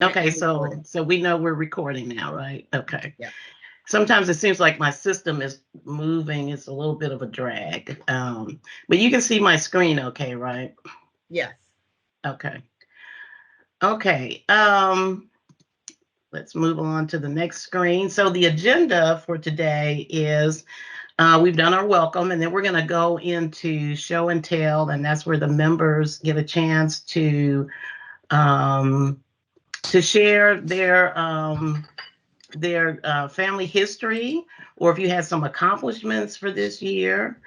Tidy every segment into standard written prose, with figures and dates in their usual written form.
Okay, so we know we're recording now, right? Okay. Yeah. Sometimes it seems like my system is moving. It's a little bit of a drag. But you can see my screen okay, right? Yes. Okay. Okay. Let's move on to the next screen. So the agenda for today is we've done our welcome, and then we're going to go into show and tell, and that's where the members get a chance um, to share their family history, or if you had some accomplishments for this year,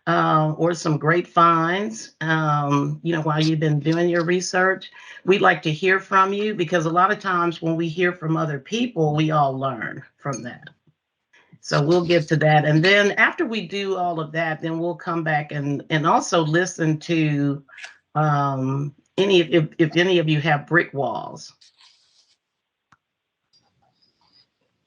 or some great finds, while you've been doing your research. We'd like to hear from you because a lot of times when we hear from other people, we all learn from that. So we'll get to that. And then after we do all of that, then we'll come back and also listen to if any of you have brick walls.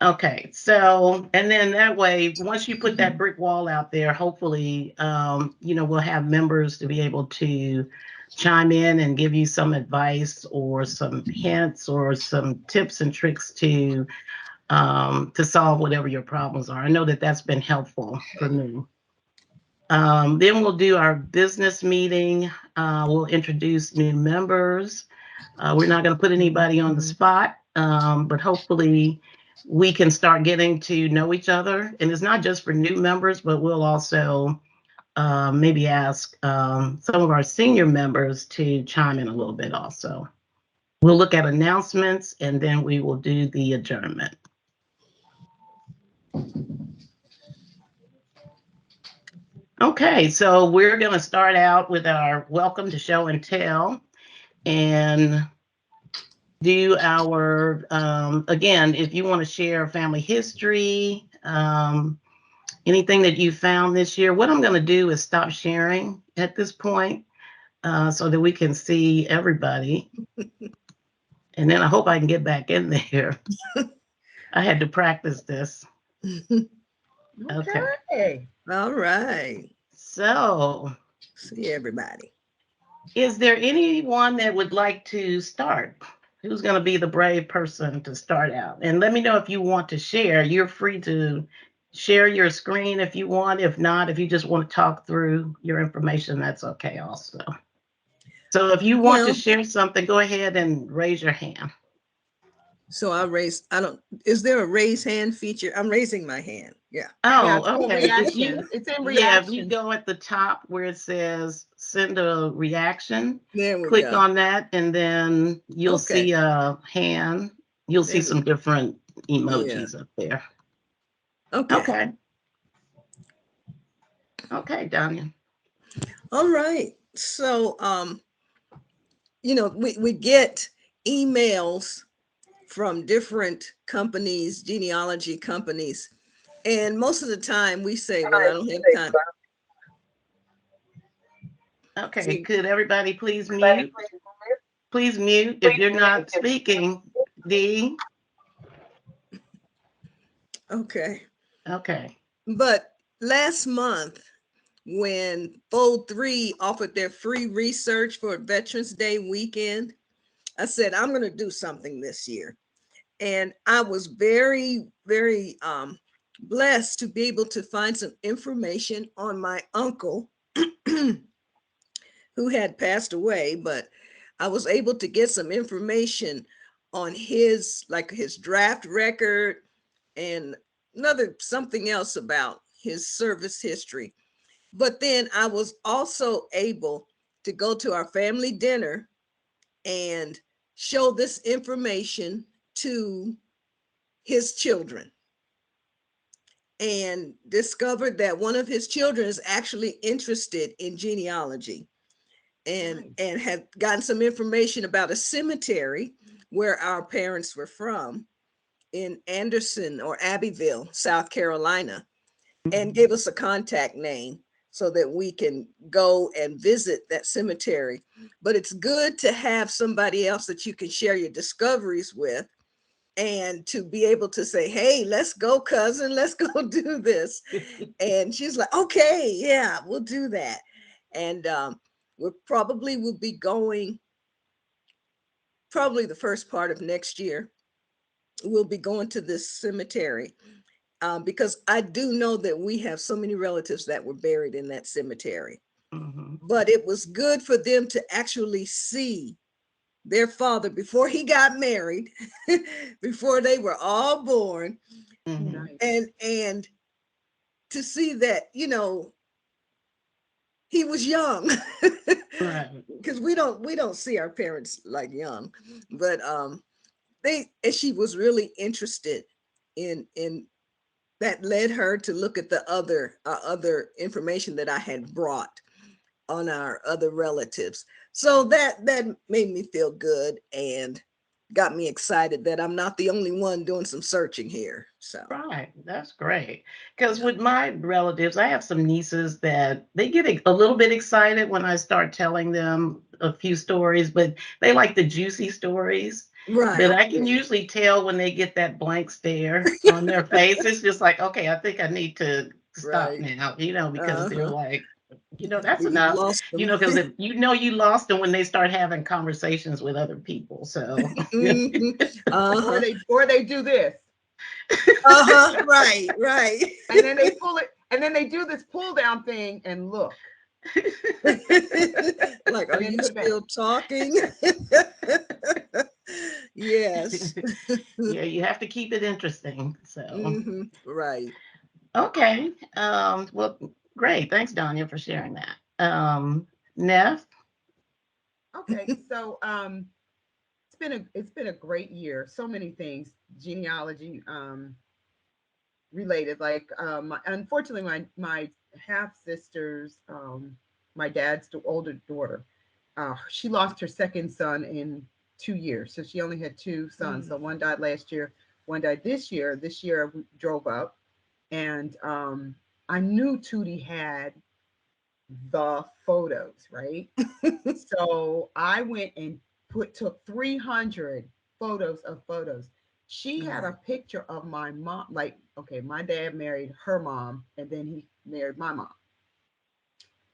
Okay, so, and then that way, once you put that brick wall out there, hopefully, we'll have members to be able to chime in and give you some advice or some hints or some tips and tricks to solve whatever your problems are. I know that that's been helpful for me. Then we'll do our business meeting. We'll introduce new members. We're not going to put anybody on the spot, but hopefully we can start getting to know each other. And it's not just for new members, but we'll also maybe ask some of our senior members to chime in a little bit also. We'll look at announcements, and then we will do the adjournment. Okay, so we're going to start out with our welcome to show and tell, and do our, again, if you want to share family history, anything that you found this year. What I'm going to do is stop sharing at this point so that we can see everybody. And then I hope I can get back in there. I had to practice this. Okay. All right. So, see everybody. Is there anyone that would like to start? Who's going to be the brave person to start out? And let me know if you want to share. You're free to share your screen if you want. If not, if you just want to talk through your information, that's okay also. So if you want to share something, go ahead and raise your hand. So is there a raise hand feature? I'm raising my hand. Yeah. Oh, okay. It's in reaction. Yeah, if you go at the top where it says send a reaction, click on that, and then you'll see a hand. You'll see some different emojis up there. Okay. Okay, Danya. All right. So, we get emails from different companies, genealogy companies. And most of the time we say, well, I don't have time. Okay, could everybody please mute? Please mute if you're not speaking, Dee. Okay. Okay. But last month, when Fold 3 offered their free research for Veterans Day weekend, I said, I'm going to do something this year. And I was very, very blessed to be able to find some information on my uncle who had passed away, but I was able to get some information on his draft record and something else about his service history. But then I was also able to go to our family dinner and show this information to his children, and discovered that one of his children is actually interested in genealogy and had gotten some information about a cemetery where our parents were from in Anderson or Abbeville, South Carolina, and gave us a contact name so that we can go and visit that cemetery. But it's good to have somebody else that you can share your discoveries with, and to be able to say, hey, let's go, cousin, let's go do this. And she's like, okay, yeah, we'll do that. And we probably will be going probably the first part of next year, we'll be going to this cemetery because I do know that we have so many relatives that were buried in that cemetery. Mhm. But it was good for them to actually see their father before he got married, before they were all born, Mhm. Nice. and to see that, you know, he was young. Right. Because we don't see our parents like young, but and she was really interested in that, led her to look at the other information that I had brought on our other relatives. So that made me feel good and got me excited that I'm not the only one doing some searching here. So Right. That's great. Because yeah. with my relatives, I have some nieces that they get a little bit excited when I start telling them a few stories, but they like the juicy stories. But Right. I can usually tell when they get that blank stare on their face. It's just like, okay, I think I need to stop Right. now, because they're Uh-huh. like, that's You've enough, lost them. because if you lost them when they start having conversations with other people. So, Mhm. Or Uh-huh. they do this. Uh-huh. Right, right. And then they pull it, and then they do this pull down thing and look. Like, are And then you put it back. still talking? Yes. yeah, you have to keep it interesting. So. Right. Okay. Well, great. Thanks, Danya, for sharing that. Neff? Okay, so it's been a great year. So many things genealogy related. Like unfortunately, my half sister's my dad's older daughter, she lost her second son in 2 years. So she only had two sons. So one died last year, one died this year. This year we drove up, and I knew Tootie had the photos, right? So I went and took 300 photos of photos. She had a Right. picture of my mom. Like, okay, my dad married her mom, and then he married my mom.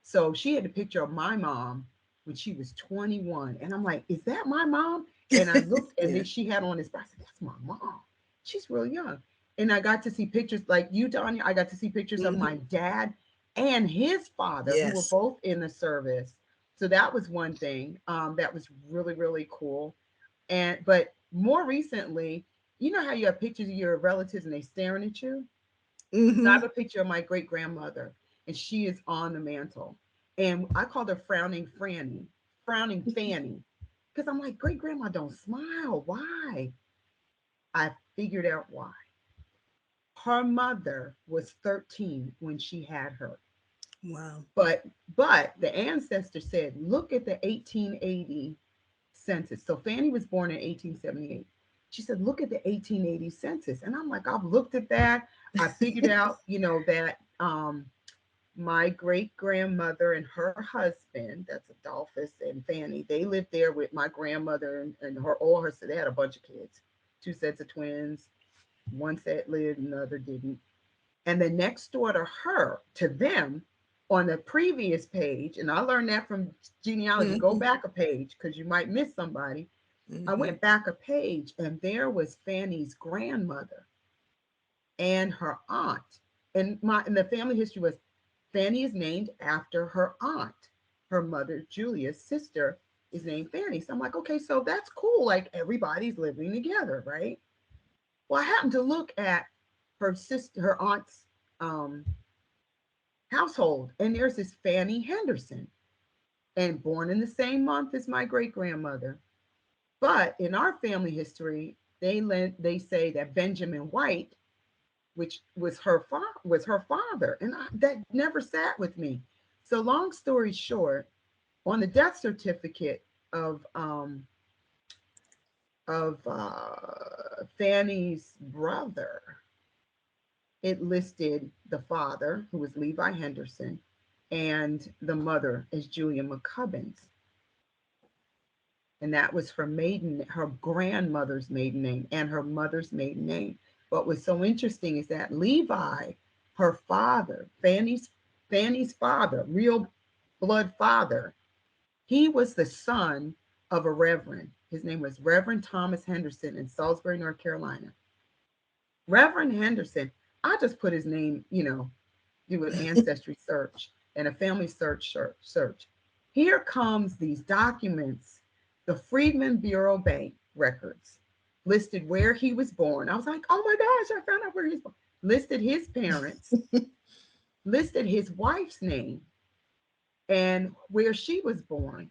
So she had a picture of my mom when she was 21, and I'm like, "Is that my mom?" And I looked, and Yeah. then she had on this. I said, "That's my mom. She's real young." And I got to see pictures like you, Tanya. I got to see pictures of my Mhm. dad and his father, who were Yes. both in the service. So that was one thing that was really, really cool. And but more recently, you know how you have pictures of your relatives and they staring at you. So I have Hmm. a picture of my great grandmother, and she is on the mantle. And I called her Frowning Franny, Frowning Fanny, because I'm like, great grandma don't smile. Why? I figured out why. Her mother was 13 when she had her. Wow. But but the ancestor said, look at the 1880 census. So Fanny was born in 1878. She said, look at the 1880 census. And I'm like, I've looked at that. I figured out, that my great grandmother and her husband, that's Adolphus and Fanny, they lived there with my grandmother and her all her, so they had a bunch of kids, two sets of twins. One set lived and the other didn't. And then next door to them, on the previous page, and I learned that from genealogy, go Hmm. back a page because you might miss somebody. I Hmm. went back a page and there was Fanny's grandmother and her aunt. And the family history was Fanny is named after her aunt. Her mother, Julia's sister, is named Fanny. So I'm like, okay, so that's cool. Like everybody's living together, right? Well, I happened to look at her aunt's um, household, and there's this Fanny Henderson, and born in the same month as my great grandmother. But in our family history, they say that Benjamin White, which was her father, and that never sat with me. So long story short, on the death certificate of um, Fanny's brother, it listed the father, who was Levi Henderson, and the mother as Julia McCubbins. And that was her grandmother's maiden name and her mother's maiden name. What was so interesting is that Levi, her father, Fanny's father, real blood father, he was the son of a reverend. His name was Reverend Thomas Henderson in Salisbury, North Carolina. Reverend Henderson, I just put his name, do an ancestry search and a family search. Here comes these documents, the Freedmen Bureau Bank records, listed where he was born. I was like, oh my gosh, I found out where he's born. Listed his parents, listed his wife's name and where she was born.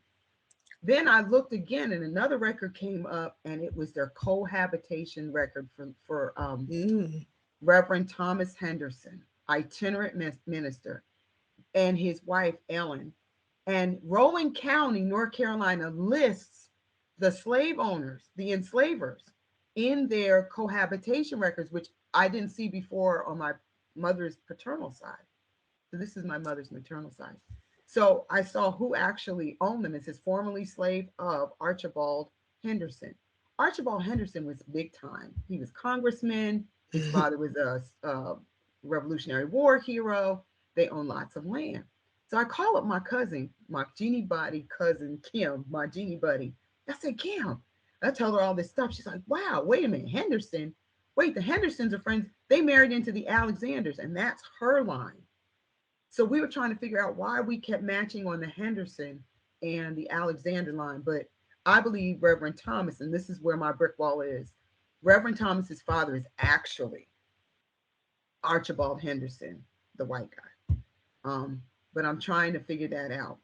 Then I looked again and another record came up and it was their cohabitation record for Reverend Thomas Henderson, itinerant minister, and his wife, Ellen. And Rowan County, North Carolina lists the slave owners, the enslavers in their cohabitation records, which I didn't see before on my mother's paternal side. So this is my mother's maternal side. So I saw who actually owned them. It says formerly slave of Archibald Henderson. Archibald Henderson was big time. He was congressman. His father was a Revolutionary War hero. They own lots of land. So I call up my cousin, my genie buddy cousin, Kim, my genie buddy. I said, Kim, I tell her all this stuff. She's like, wow, wait a minute, Henderson. Wait, the Hendersons are friends. They married into the Alexanders, and that's her line. So we were trying to figure out why we kept matching on the Henderson and the Alexander line. But I believe Reverend Thomas, and this is where my brick wall is, Reverend Thomas's father is actually Archibald Henderson, the white guy. But I'm trying to figure that out.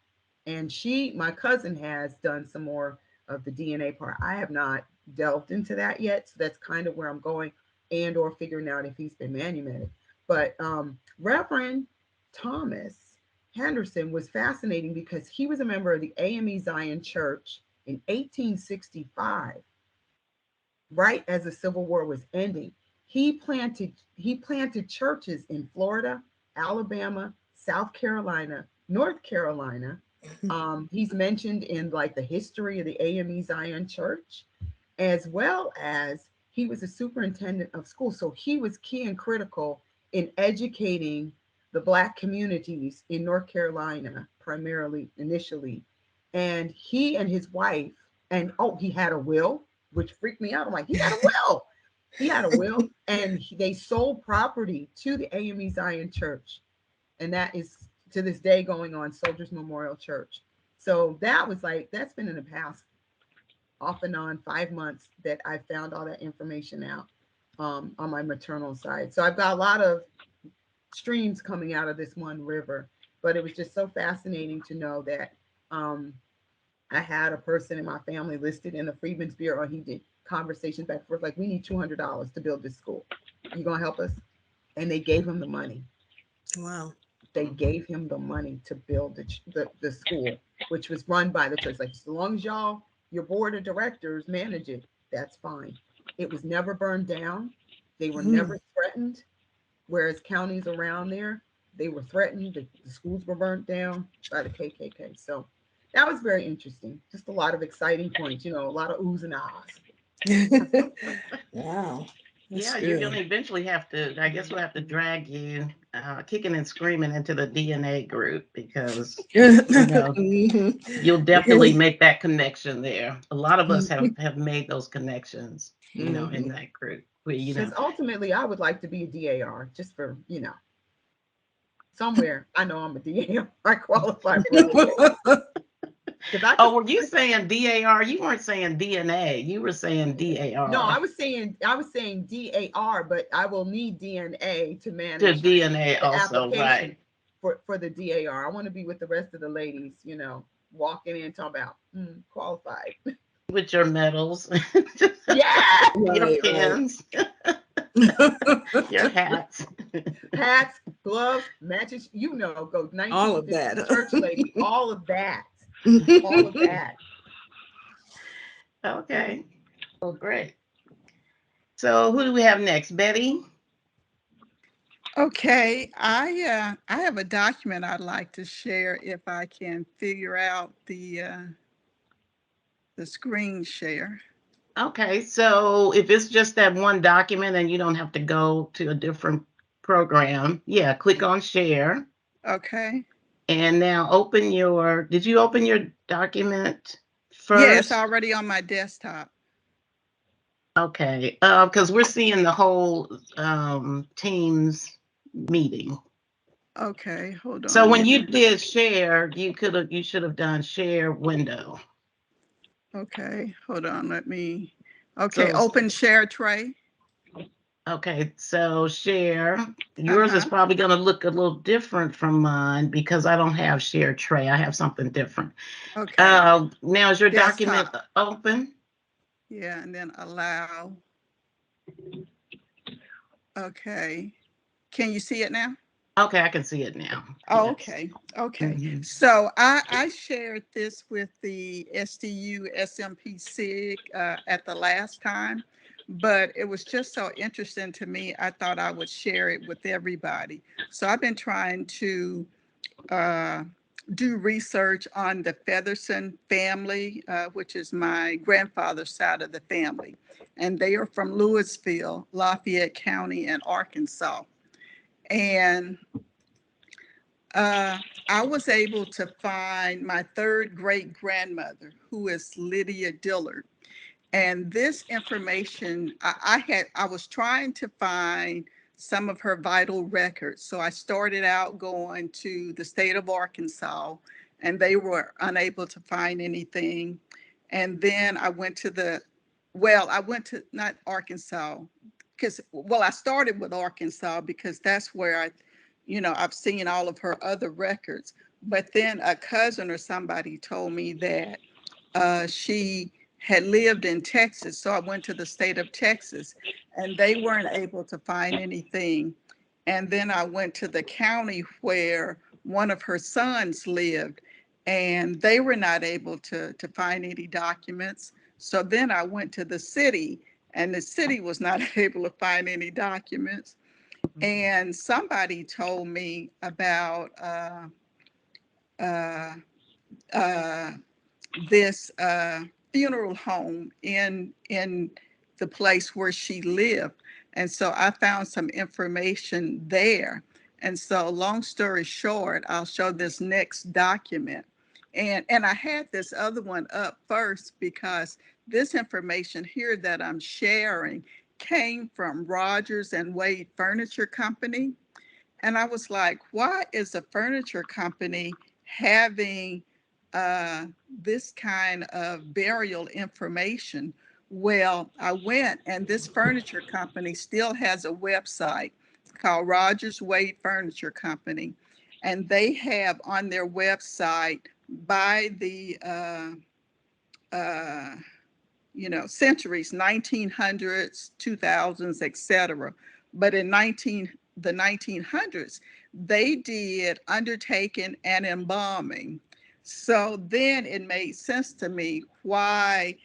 And my cousin has done some more of the DNA part. I have not delved into that yet. So that's kind of where I'm going and or figuring out if he's been manumitted. But Reverend Thomas Henderson was fascinating because he was a member of the AME Zion Church in 1865, right as the Civil War was ending. He planted churches in Florida, Alabama, South Carolina, North Carolina. He's mentioned in like the history of the AME Zion Church, as well as he was a superintendent of schools. So he was key and critical in educating the Black communities in North Carolina, primarily initially. And he and his wife, and he had a will, which freaked me out. I'm like, he had a will. He had a will, and they sold property to the AME Zion Church. And that is to this day going on, Soldiers Memorial Church. So that was like, that's been in the past off and on 5 months that I found all that information out on my maternal side. So I've got a lot of streams coming out of this one river, but it was just so fascinating to know that I had a person in my family listed in the Freedmen's Bureau. He did conversations back and forth, like, we need $200 to build this school. You gonna help us? And they gave him the money. Wow. They gave him the money to build the school, which was run by the church. Like, as long as your board of directors manage it, that's fine. It was never burned down. They were never threatened. Whereas counties around there, they were threatened. The schools were burnt down by the KKK. So that was very interesting. Just a lot of exciting points, a lot of oohs and ahs. Wow. That's Yeah, good. you're gonna eventually have to, I guess we'll have to drag you kicking and screaming into the DNA group because you'll definitely make that connection there. A lot of us have made those connections, in that group. Because ultimately I would like to be a DAR just for, somewhere I know I'm a DAR. I qualify for it. Were you saying DAR? You weren't saying DNA. You were saying DAR. No, I was saying DAR, but I will need DNA to manage the DNA the also, application right? For the DAR. I want to be with the rest of the ladies, walking in talking about qualified with your medals. Yeah, your pins, your hats, gloves, matches. Go 1950 all of that. church lady, all of that. All of that. Okay. Well, great. So who do we have next? Betty? Okay, I have a document I'd like to share if I can figure out the screen share. Okay, so if it's just that one document and you don't have to go to a different program, click on share. Okay. And now did you open your document Yeah, it's first? already on my desktop. Okay, because we're seeing the whole Teams meeting. Okay, hold on So a when you minute. did share, you should have done share window. Okay, hold on, let me, okay, So open share tray. okay, so share. Yours is Uh-huh, probably going to look a little different from mine because I don't have share tray. I have something different. okay, Now is your document desktop. open? Yeah, and then allow. Okay, can you see it now? Okay, I can see it now. Oh, Yes. okay, okay. Mhm. So I shared this with the SDU SMP SIG at the last time, but it was just so interesting to me. I thought I would share it with everybody. So I've been trying to uh, do research on the Featherson family, which is my grandfather's side of the family. And they are from Louisville, Lafayette County, and Arkansas. And I was able to find my third great grandmother, who is Lydia Dillard. And this information, I was trying to find some of her vital records. So I started out going to the state of Arkansas, and they were unable to find anything. And then I went to I went to not Arkansas, I started with Arkansas because that's where I've seen all of her other records. But then a cousin or somebody told me that she had lived in Texas. So I went to the state of Texas and they weren't able to find anything. And then I went to the county where one of her sons lived and they were not able to find any documents. So then I went to the city and the city was not able to find any documents. And somebody told me about uh, uh, this funeral home in the place where she lived. And so I found some information there. And so long story short, I'll show this next document. And I had this other one up first because this information here that I'm sharing came from Rogers and Wade Furniture Company. And I was like, why is a furniture company having this kind of burial information? Well, I went and this furniture company still has a website. It's called Rogers Wade Furniture Company. And they have on their website by the uh, centuries, 1900s, 2000s, etc. But in the 1900s, they did undertaking and embalming. So then it made sense to me why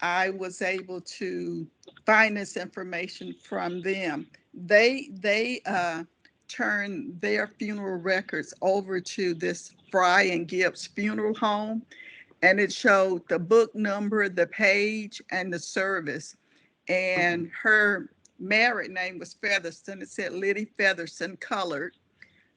I was able to find this information from them. They turned their funeral records over to this Fry and Gibbs Funeral Home, and it showed the book number, the page, and the service. And her married name was Featherston. It said Liddy Featherston Colored,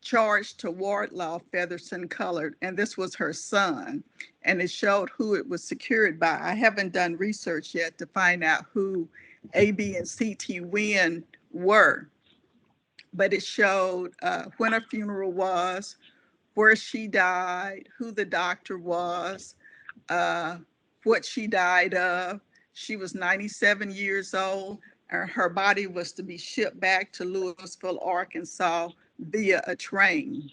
charged to Wardlaw Featherston Colored, and this was her son. And it showed who it was secured by. I haven't done research yet to find out who A, B, and CT Wynn were, but it showed when her funeral was, where she died, who the doctor was, uh, what she died of. She was 97 years old, and her body was to be shipped back to Louisville, Arkansas via a train.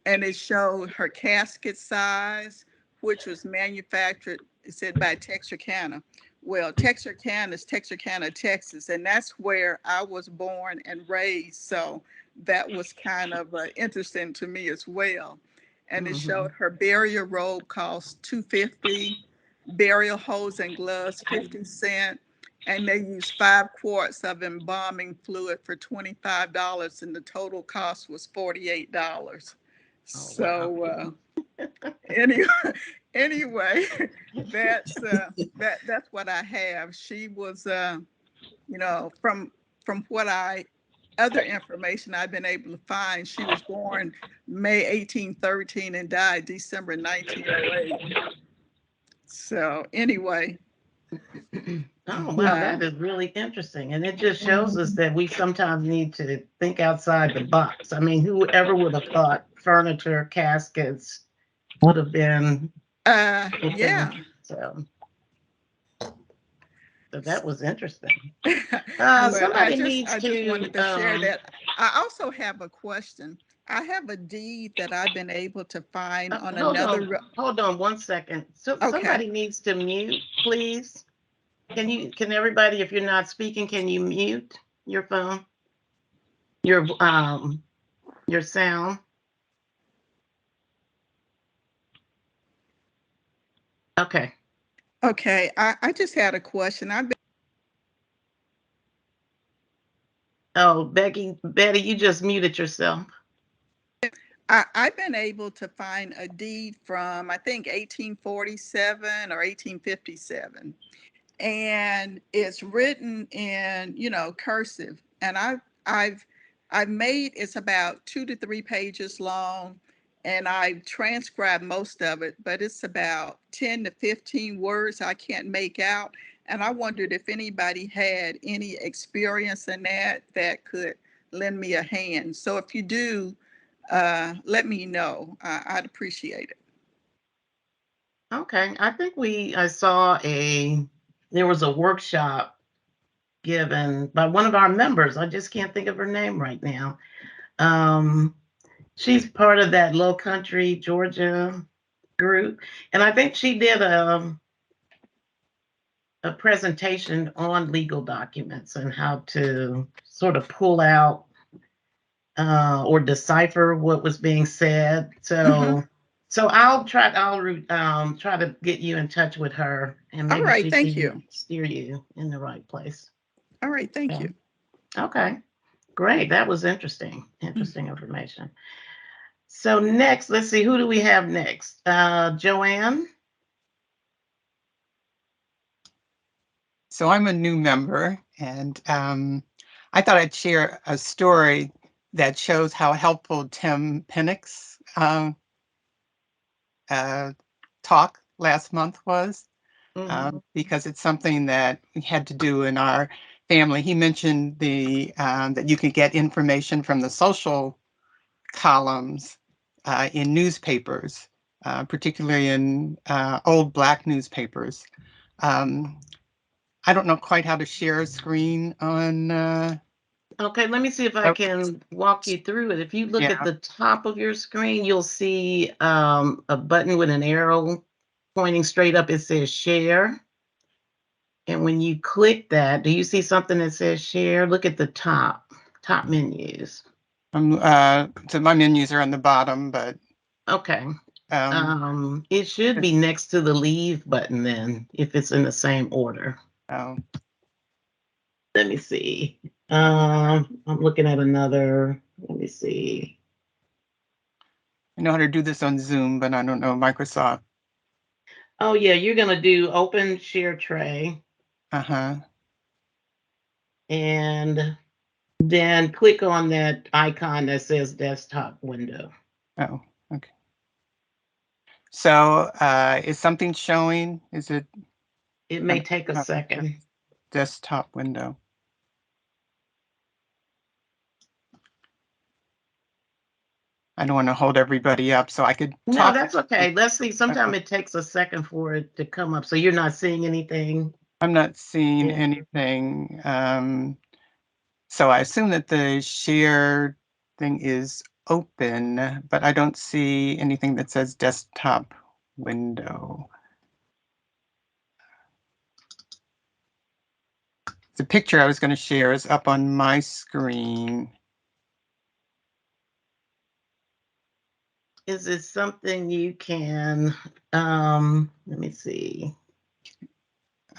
And it showed her casket size, which was manufactured, it said by Texarkana. Well, Texarkana is Texarkana, Texas, and that's where I was born and raised. So that was kind of interesting to me as well. And it showed her burial robe cost $2.50, burial hose and gloves 50 cents, and they used 5 quarts of embalming fluid for $25, and the total cost was $48. Oh, wow. So anyway, anyway, that's what I have. She was, from what other information I've been able to find, she was born May 1813 and died December 1908. So anyway, Oh, wow, that uh, is really interesting. And it just shows us that we sometimes need to think outside the box. I mean, whoever would have thought furniture, caskets would have been yeah. within, so that was interesting. But Somebody needs I just to, wanted to share that. I also have a question. I have a deed that I've been able to find on another. hold on 1 second. So Okay. somebody needs to mute, please. Can everybody, if you're not speaking, can you mute your phone? Your sound? Okay. Okay. I just had a question. Oh, Betty, you just muted yourself. I've been able to find a deed from, I think, 1847 or 1857. And it's written in, cursive. And I've made, it's about 2 to 3 pages long, and I transcribed most of it, but it's about 10 to 15 words I can't make out. And I wondered if anybody had any experience in that could lend me a hand. So if you do, let me know. I'd appreciate it. Okay. I think I saw there was a workshop given by one of our members. I just can't think of her name right now. She's part of that Low Country, Georgia group. And I think she did a presentation on legal documents and how to sort of pull out or decipher what was being said. So I'll try to get you in touch with her, and All maybe right. she Thank can you. steer you in the right place. All right. Thank Yeah. you. Okay. Great. That was interesting. Interesting information. So next, let's see, who do we have next? Joanne? So I'm a new member, and I thought I'd share a story that shows how helpful Tim Pennick's talk last month was, because it's something that we had to do in our family. He mentioned that you could get information from the social columns in newspapers, particularly in old Black newspapers. I don't know quite how to share a screen on. Okay, let me see if I Oh, can walk you through it. If you look at yeah. the top of your screen, you'll see a button with an arrow pointing straight up. It says share. And when you click that, do you see something that says share? Look at the top menus. So my menus are on the bottom, but Okay. um, It should be next to the leave button then, if it's in the same order. oh, Let me see. I'm looking at another. Let me see. I know how to do this on Zoom, but I don't know Microsoft. Oh yeah, you're gonna do open share tray Uh-huh. and then click on that icon that says desktop window. Oh, okay. So is something showing? Is it It may take a second. desktop window? I don't want to hold everybody up, so I could No, talk. that's okay. Let's see. Sometimes it takes a second for it to come up. So you're not seeing anything. I'm not seeing Yeah. anything. So I assume that the share thing is open, but I don't see anything that says desktop window. The picture I was going to share is up on my screen. Is it something you can, let me see.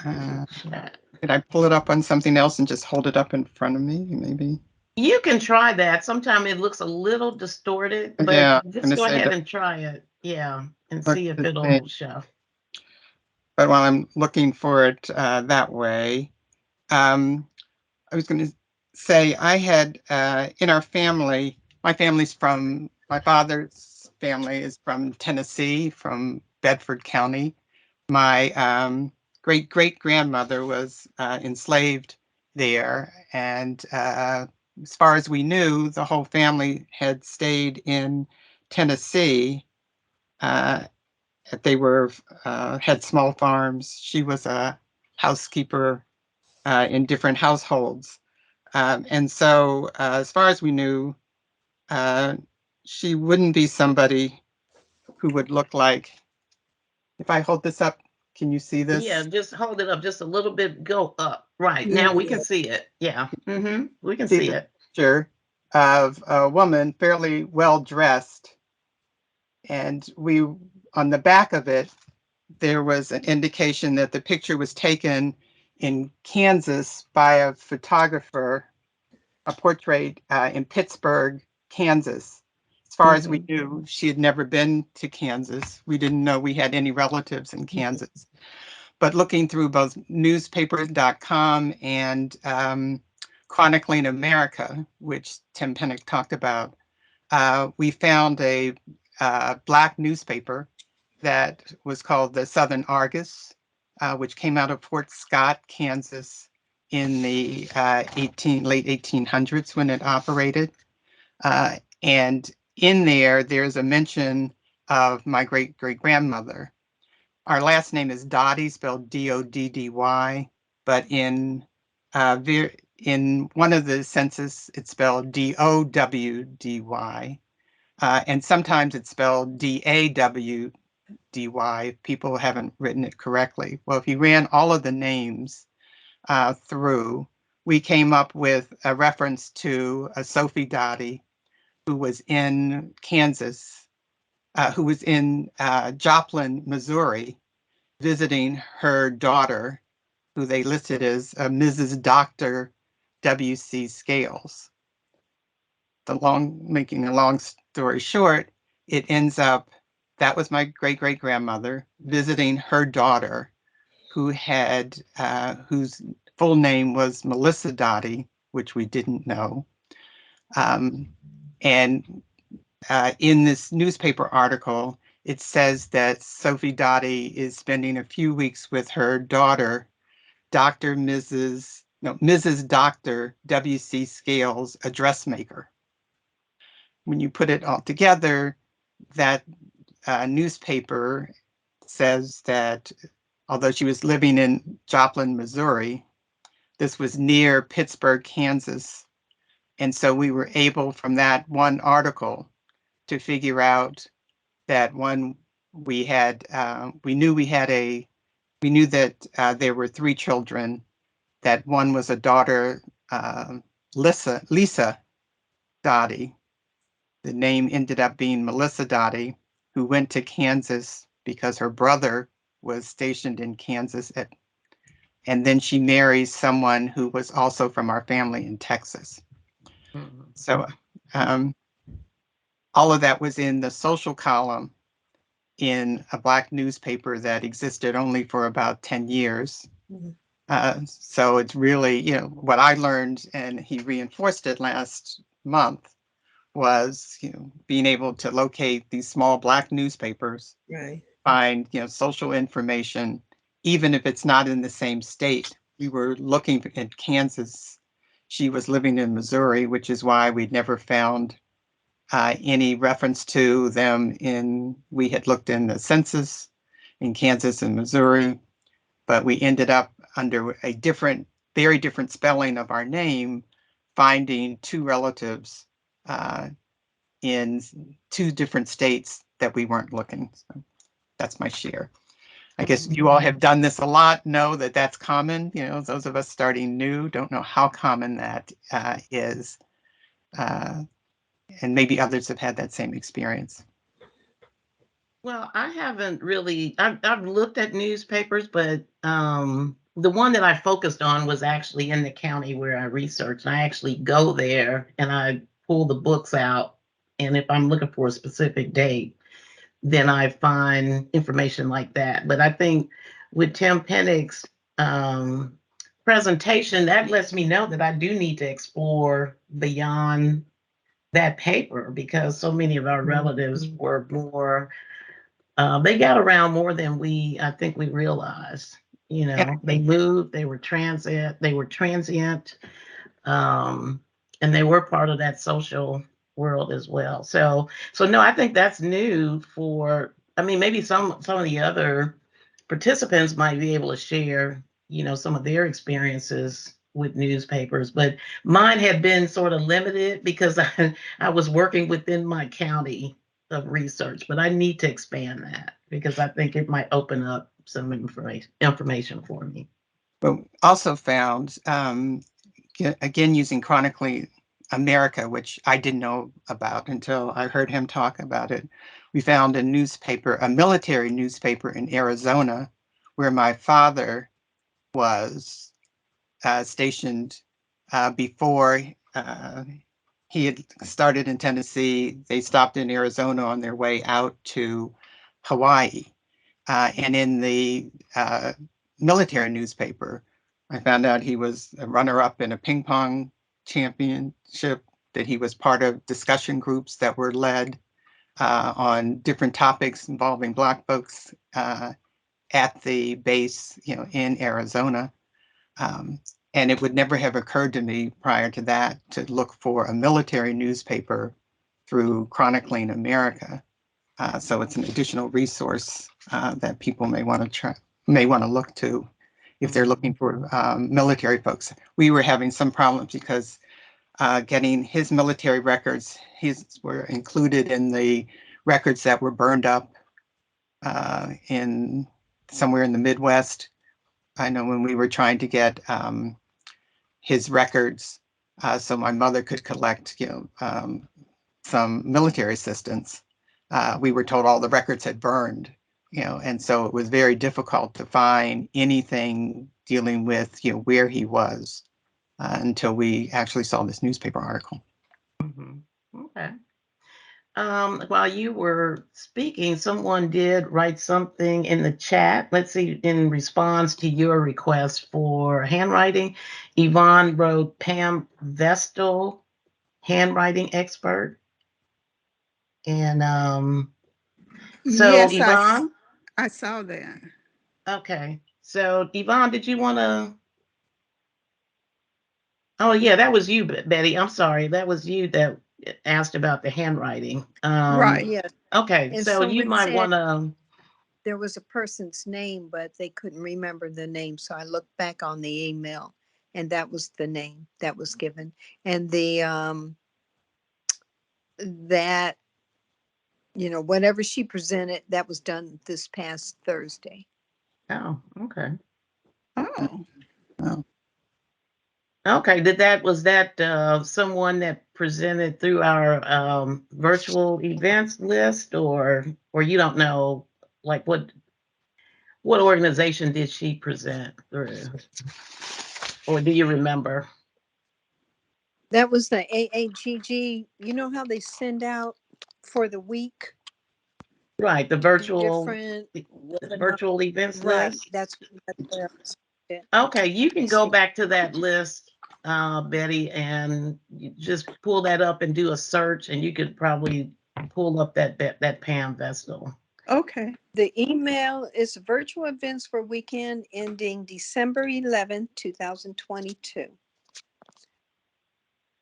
Did I pull it up on something else and just hold it up in front of me, maybe? You can try that. Sometimes it looks a little distorted, but Yeah, I'm just gonna go say ahead that and try it. Yeah, and looks see if the it'll same. show. But while I'm looking for it that way, I was going to say I had in our family, my father's family is from Tennessee, from Bedford County, my great-great-grandmother was enslaved there, and as far as we knew, the whole family had stayed in Tennessee. They were had small farms. She was a housekeeper in different households. And so as far as we knew, she wouldn't be somebody who would look like, if I hold this up, can you see Yeah, this? just hold it up just a little bit, go up. Right, now we can see it. Yeah, we can See see the it. picture of a woman fairly well dressed. And on the back of it, there was an indication that the picture was taken in Kansas by a photographer, a portrait in Pittsburgh, Kansas. As far as we knew, she had never been to Kansas. We didn't know we had any relatives in Kansas. But looking through both newspapers.com and Chronicling America, which Tim Pennick talked about, we found a Black newspaper that was called the Southern Argus, which came out of Fort Scott, Kansas in the late 1800s when it operated. And in there's a mention of my great-great-grandmother. Our last name is Doddy, spelled D-O-D-D-Y, but in one of the census, it's spelled D-O-W-D-Y. And sometimes it's spelled D-A-W-D-Y. People haven't written it correctly. Well, if you ran all of the names through, we came up with a reference to a Sophie Dottie who was in Kansas, who was in Joplin, Missouri, visiting her daughter, who they listed as Mrs. Dr. W.C. Scales. Making a long story short, it ends up, that was my great-great-grandmother visiting her daughter, who had, whose full name was Melissa Dottie, which we didn't know. And in this newspaper article, it says that Sophie Dottie is spending a few weeks with her daughter, Mrs. Dr. W.C. Scales, a dressmaker. When you put it all together, that newspaper says that although she was living in Joplin, Missouri, this was near Pittsburgh, Kansas. And so we were able, from that one article, to figure out that we knew that there were 3 children, that one was a daughter, Lisa Dottie. The name ended up being Melissa Dottie, who went to Kansas because her brother was stationed in Kansas. And then she marries someone who was also from our family in Texas. So all of that was in the social column in a Black newspaper that existed only for about 10 years. So it's really, what I learned, and he reinforced it last month, was, being able to locate these small Black newspapers, Right. find, social information, even if it's not in the same state. We were looking at Kansas. She was living in Missouri, which is why we'd never found any reference to them we had looked in the census in Kansas and Missouri, but we ended up under a very different spelling of our name, finding 2 relatives in 2 different states that we weren't looking. So that's my share. I guess you all have done this a lot, know that that's common. Those of us starting new don't know how common that is. And maybe others have had that same experience. Well, I haven't really, I've looked at newspapers, but the one that I focused on was actually in the county where I researched. I actually go there and I pull the books out. And if I'm looking for a specific date, then I find information like that. But I think with Tim Pennick's presentation, that lets me know that I do need to explore beyond that paper, because so many of our relatives were more they got around more than I think we realized. You And know, they moved, they were transient, um, and they were part of that social world as well. So no, I think that's new for. I mean, maybe some of the other participants might be able to share, you know, some of their experiences with newspapers, but mine had been sort of limited because I was working within my county of research, but I need to expand that because I think it might open up some information for me. but also found, again, using Chronically America, which I didn't know about until I heard him talk about it. We found a military newspaper in Arizona, where my father was stationed before he had started in Tennessee. They stopped in Arizona on their way out to Hawaii. And in the military newspaper, I found out he was a runner-up in a ping pong championship, that he was part of discussion groups that were led on different topics involving Black folks at the base, you know, in Arizona. And it would never have occurred to me prior to that to look for a military newspaper through Chronicling America. So it's an additional resource that people may want to look to if they're looking for military folks. We were having some problems because getting his military records, his were included in the records that were burned up in somewhere in the Midwest. I know when we were trying to get his records, so my mother could collect, some military assistance. We were told all the records had burned, and so it was very difficult to find anything dealing with, where he was until we actually saw this newspaper article. Mhm. Okay. While you were speaking, someone did write something in the chat. Let's see, in response to your request for handwriting, Yvonne wrote Pam Vestal, handwriting expert. And so Yes, Yvonne, I saw that. okay. So Yvonne, did you want to? Oh yeah, that was you, Betty. I'm sorry. That was you that asked about the handwriting. Right. Yes, Okay, and so you someone might said want to. there was a person's name, but they couldn't remember the name. So I looked back on the email and that was the name that was given. And that, whatever she presented, that was done this past Thursday. Oh, okay. Oh, Oh, Okay, was that someone that presented through our virtual events list, or you don't know, like what organization did she present through, or do you remember? That was the AAGG. You know how they send out for the week Right, the different webinars? virtual events Right. list. That's where I was at. Okay, you Let me can go see. back to that list, Betty, and you just pull that up and do a search, and you could probably pull up that Pam Vestal. okay. The email is virtual events for weekend ending December 11th, 2022.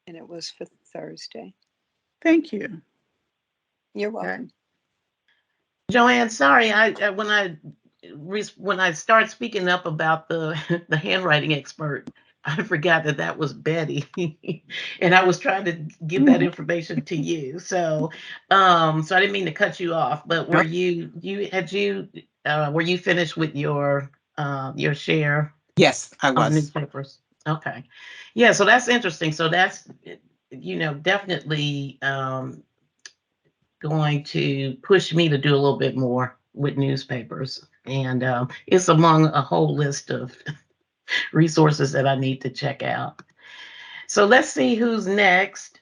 And it was for Thursday. Thank you. You're Okay. welcome. Joanne, sorry, when I start speaking up about the the handwriting expert, I forgot that was Betty, and I was trying to give that information to you. So I didn't mean to cut you off, but were were you finished with your share yes, I of was. newspapers? Okay, yeah. So that's interesting. So that's definitely going to push me to do a little bit more with newspapers. And it's among a whole list of resources that I need to check out. So let's see who's next.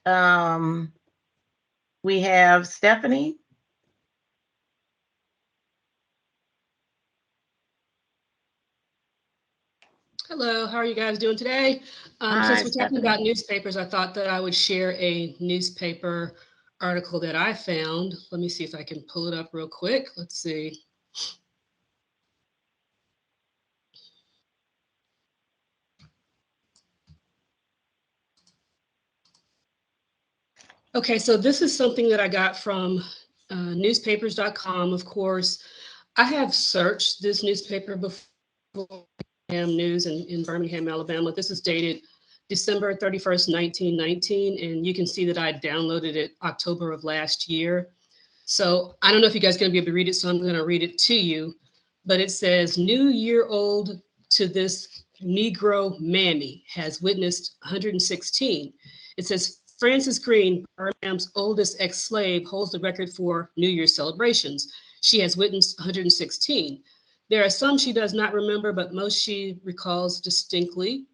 We have Stephanie. Hello, how are you guys doing today? Hi, Since we're talking Stephanie. about newspapers, I thought that I would share a newspaper article that I found. Let me see if I can pull it up real quick. Let's see. Okay, so this is something that I got from newspapers.com. Of course, I have searched this newspaper before, News in Birmingham, Alabama. This is dated December 31st, 1919, and you can see that I downloaded it October of last year. So I don't know if you guys are going to be able to read it, so I'm going to read it to you. But it says, New Year old to this Negro mammy has witnessed 116. It says, Frances Green, Birmingham's oldest ex-slave, holds the record for New Year's celebrations. She has witnessed 116. There are some she does not remember, but most she recalls distinctly.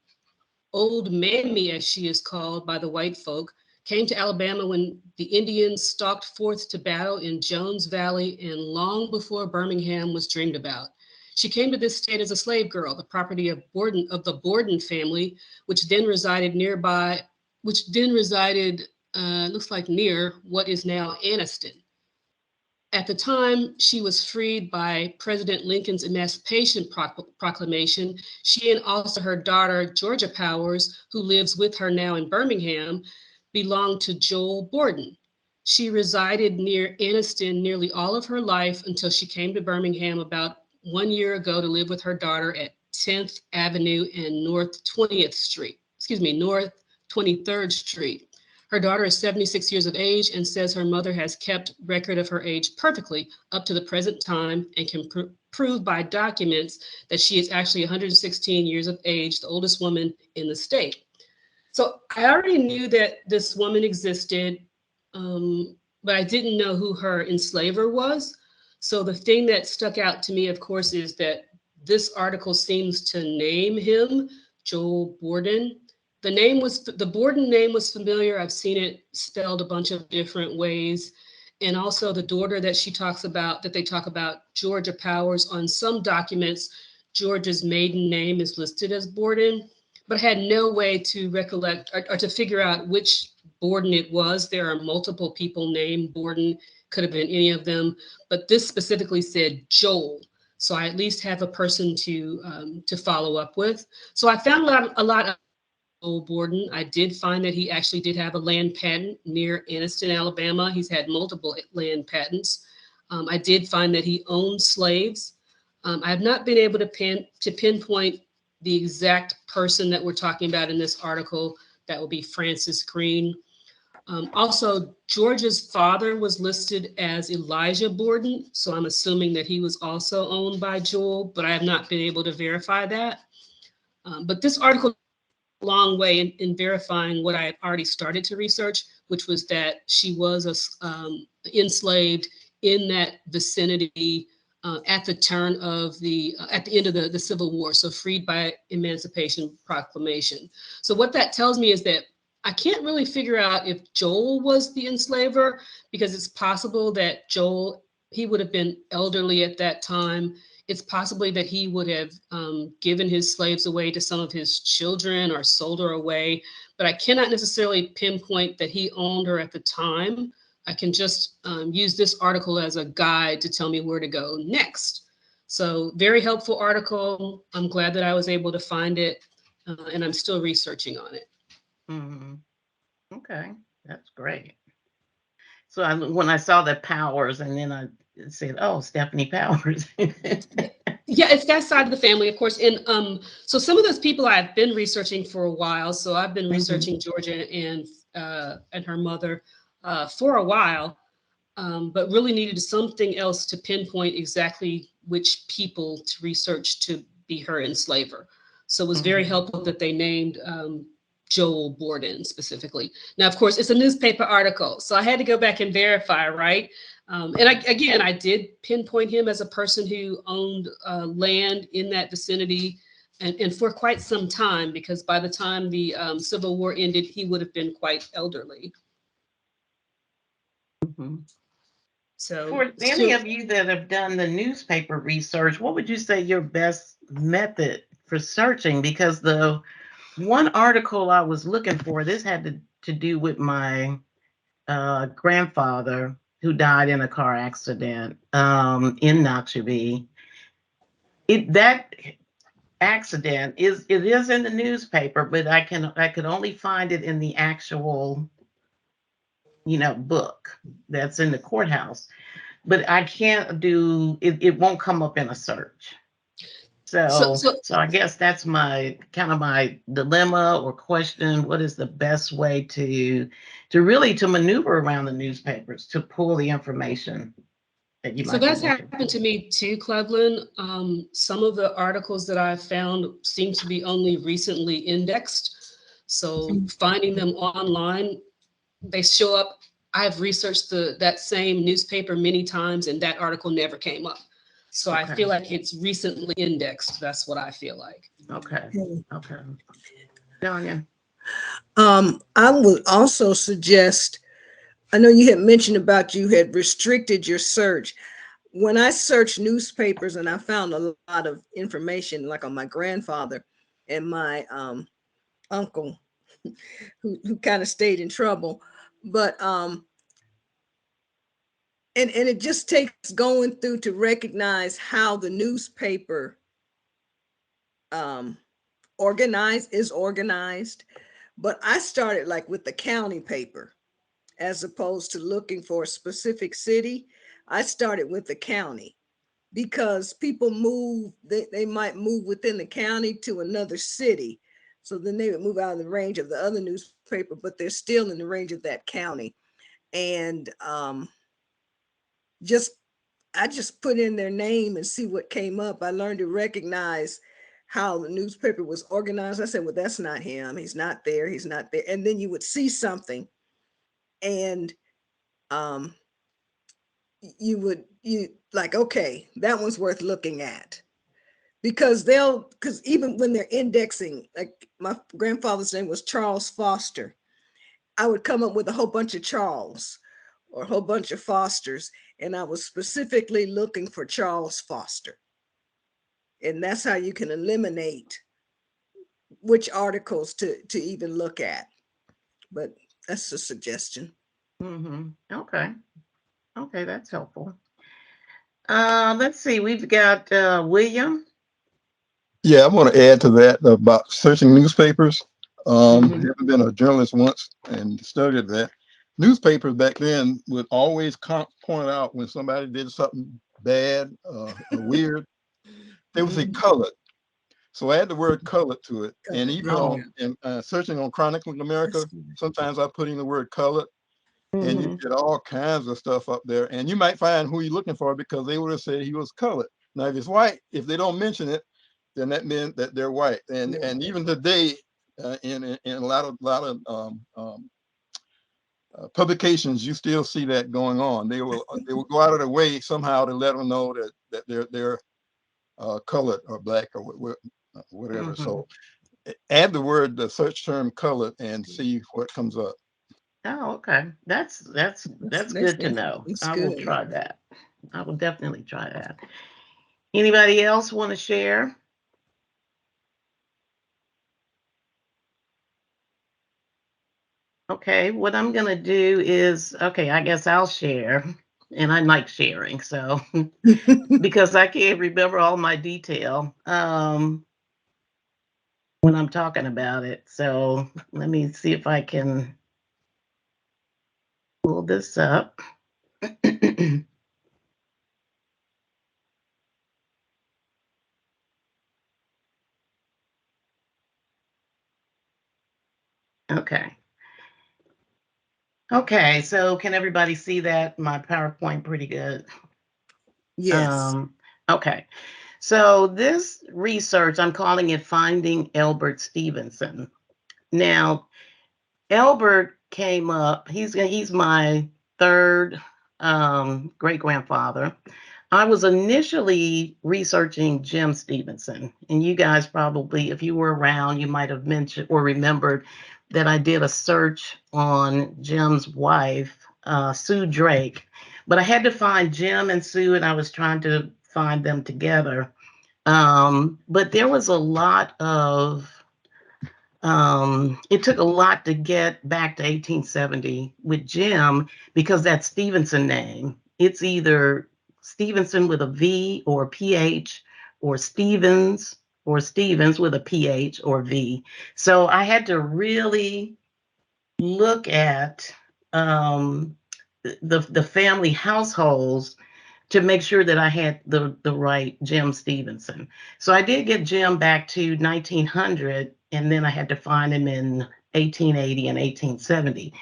Old Mammy, as she is called by the white folk, came to Alabama when the Indians stalked forth to battle in Jones Valley and long before Birmingham was dreamed about. She came to this state as a slave girl, the property of the Borden family, which then resided looks like near what is now Anniston. At the time she was freed by President Lincoln's Emancipation Proclamation, she and also her daughter, Georgia Powers, who lives with her now in Birmingham, belonged to Joel Borden. She resided near Anniston nearly all of her life until she came to Birmingham about 1 year ago to live with her daughter at 10th Avenue and North 23rd Street. Her daughter is 76 years of age and says her mother has kept record of her age perfectly up to the present time and can prove by documents that she is actually 116 years of age, the oldest woman in the state. So I already knew that this woman existed, but I didn't know who her enslaver was. So the thing that stuck out to me, of course, is that this article seems to name him Joel Borden. The Borden name was familiar. I've seen it spelled a bunch of different ways. And also the daughter that they talk about, Georgia Powers, on some documents, Georgia's maiden name is listed as Borden, but I had no way to recollect or to figure out which Borden it was. There are multiple people named Borden, could have been any of them, but this specifically said Joel. So I at least have a person to follow up with. So I found a lot of Joel Borden. I did find that he actually did have a land patent near Anniston, Alabama. He's had multiple land patents. I did find that he owned slaves. I have not been able to pinpoint the exact person that we're talking about in this article. That will be Frances Green. Also, George's father was listed as Elijah Borden, so I'm assuming that he was also owned by Joel, but I have not been able to verify that. But this article long way in verifying what I had already started to research, which was that she was enslaved in that vicinity at the at the end of the Civil War, so freed by Emancipation Proclamation. So what that tells me is that I can't really figure out if Joel was the enslaver, because it's possible that he would have been elderly at that time. It's possibly that he would have given his slaves away to some of his children or sold her away, but I cannot necessarily pinpoint that he owned her at the time. I can just use this article as a guide to tell me where to go next. So very helpful article. I'm glad that I was able to find it, and I'm still researching on it. Mm-hmm. Okay, that's great. So when I saw the Powers, and then I said, "Oh, Stephanie Powers." Yeah, it's that side of the family, of course. And so some of those people I've been researching for a while. So I've been researching Georgia and her mother for a while, but really needed something else to pinpoint exactly which people to research to be her enslaver. So it was very helpful that they named Joel Borden specifically. Now, of course, it's a newspaper article, so I had to go back and verify, right? And I did pinpoint him as a person who owned land in that vicinity and for quite some time, because by the time the Civil War ended, he would have been quite elderly. So for any of you that have done the newspaper research, what would you say your best method for searching? Because the one article I was looking for, this had to do with my grandfather who died in a car accident in Noxubee. That accident is in the newspaper, but I could only find it in the actual, book that's in the courthouse. But I can't do it. It won't come up in a search. So, So, so so I guess that's my dilemma or question. What is the best way to really to maneuver around the newspapers to pull the information that you So might be that's looking happened for? to me too, Cleveland. Some of the articles that I found seem to be only recently indexed. So finding them online, they show up. I've researched that same newspaper many times and that article never came up. So I Okay. feel like it's recently indexed. That's what I feel like. Okay. Okay. Danya. I would also suggest, I know you had mentioned about you had restricted your search. When I searched newspapers and I found a lot of information, like on my grandfather and my uncle, who kind of stayed in trouble, but and it just takes going through to recognize how the newspaper is organized. But I started like with the county paper, as opposed to looking for a specific city. I started with the county because people move, they might move within the county to another city. So then they would move out of the range of the other newspaper, but they're still in the range of that county. And I just put in their name and see what came up. I learned to recognize how the newspaper was organized. I said, well, that's not him. He's not there. He's not there. And then you would see something and you like, okay, that one's worth looking at. Because even when they're indexing, like my grandfather's name was Charles Foster, I would come up with a whole bunch of Charles or a whole bunch of Fosters, and I was specifically looking for Charles Foster. And that's how you can eliminate which articles to even look at. But that's a suggestion. Okay. Okay, that's helpful. Let's see. We've got William. Yeah, I want to add to that about searching newspapers. Mhm. Having been a journalist once and studied that, newspapers back then would always point out when somebody did something bad or weird. They would say colored. So add the word colored to it. And even Oh. on searching on Chronicling America, sometimes I put in the word colored, and you Mhm. get all kinds of stuff up there. And you might find who you're looking for because they would have said he was colored. Now, if it's white, if they don't mention it, then that meant that they're white. And even today, in a lot of publications, you still see that going on. They will go out of their way somehow to let them know that they're colored or black or whatever. So add the search term colored and see what comes up. Oh, okay. That's good to know. It's I will good. try that. I will definitely try that. Anybody else want to share? Okay, what I'm gonna do is, okay, I guess I'll share. And I like sharing, so because I can't remember all my detail when I'm talking about it. So let me see if I can pull this up. Okay. Okay, so can everybody see that my PowerPoint pretty good? Yes. Okay. So this research, I'm calling it Finding Elbert Stevenson. Now, Elbert came up, he's my third great grandfather. I was initially researching Jim Stevenson, and you guys probably, if you were around, you might have mentioned or remembered that I did a search on Jim's wife, Sue Drake, but I had to find Jim and Sue, and I was trying to find them together. But there was a lot of It took a lot to get back to 1870 with Jim because that Stevenson name, it's either Stevenson with a V or PH, or Stevens with a PH or V. So I had to really look at the family households to make sure that I had the right Jim Stevenson. So I did get Jim back to 1900, and then I had to find him in 1880 and 1870.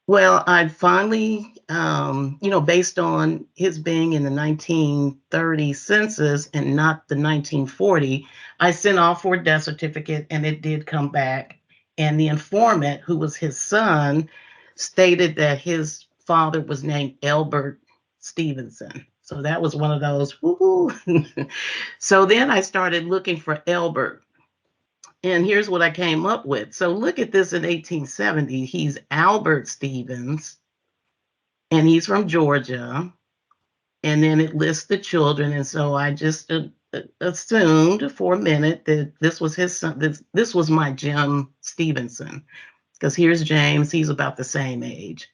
Well, I finally, based on his being in the 1930 census and not the 1940, I sent off for a death certificate, and it did come back. And the informant, who was his son, stated that his father was named Elbert Stevenson. So that was one of those, woo-hoo. So then I started looking for Elbert. And here's what I came up with. So look at this in 1870. He's Albert Stevens, and he's from Georgia. And then it lists the children. And so I just assumed for a minute that this was his son. This was my Jim Stevenson, because here's James. He's about the same age.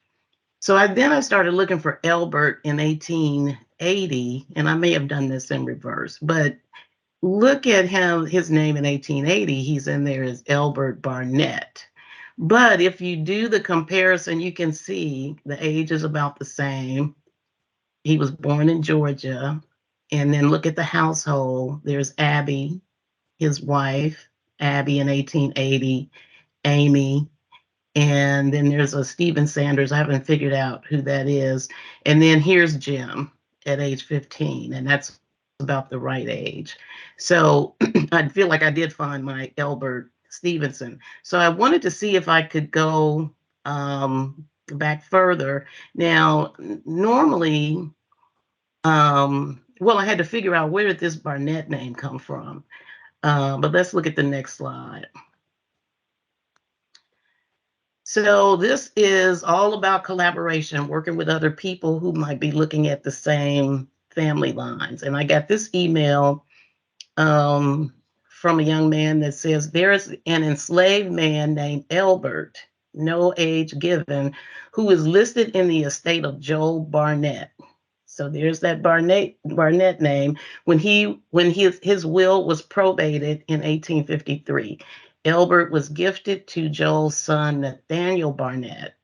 So then I started looking for Elbert in 1880, and I may have done this in reverse, but look at him, his name in 1880, he's in there as Elbert Barnett. But if you do the comparison, you can see the age is about the same. He was born in Georgia. And then look at the household. There's Abby, his wife, Abby in 1880, Amy. And then there's a Stephen Sanders. I haven't figured out who that is. And then here's Jim at age 15. And that's about the right age. So I feel like I did find my Elbert Stevenson. So I wanted to see if I could go back further. Now, normally, well, I had to figure out where did this Barnett name come from. But let's look at the next slide. So this is all about collaboration, working with other people who might be looking at the same family lines. And I got this email from a young man that says, there is an enslaved man named Elbert, no age given, who is listed in the estate of Joel Barnett. So there's that Barnett name. When his will was probated in 1853, Elbert was gifted to Joel's son, Nathaniel Barnett,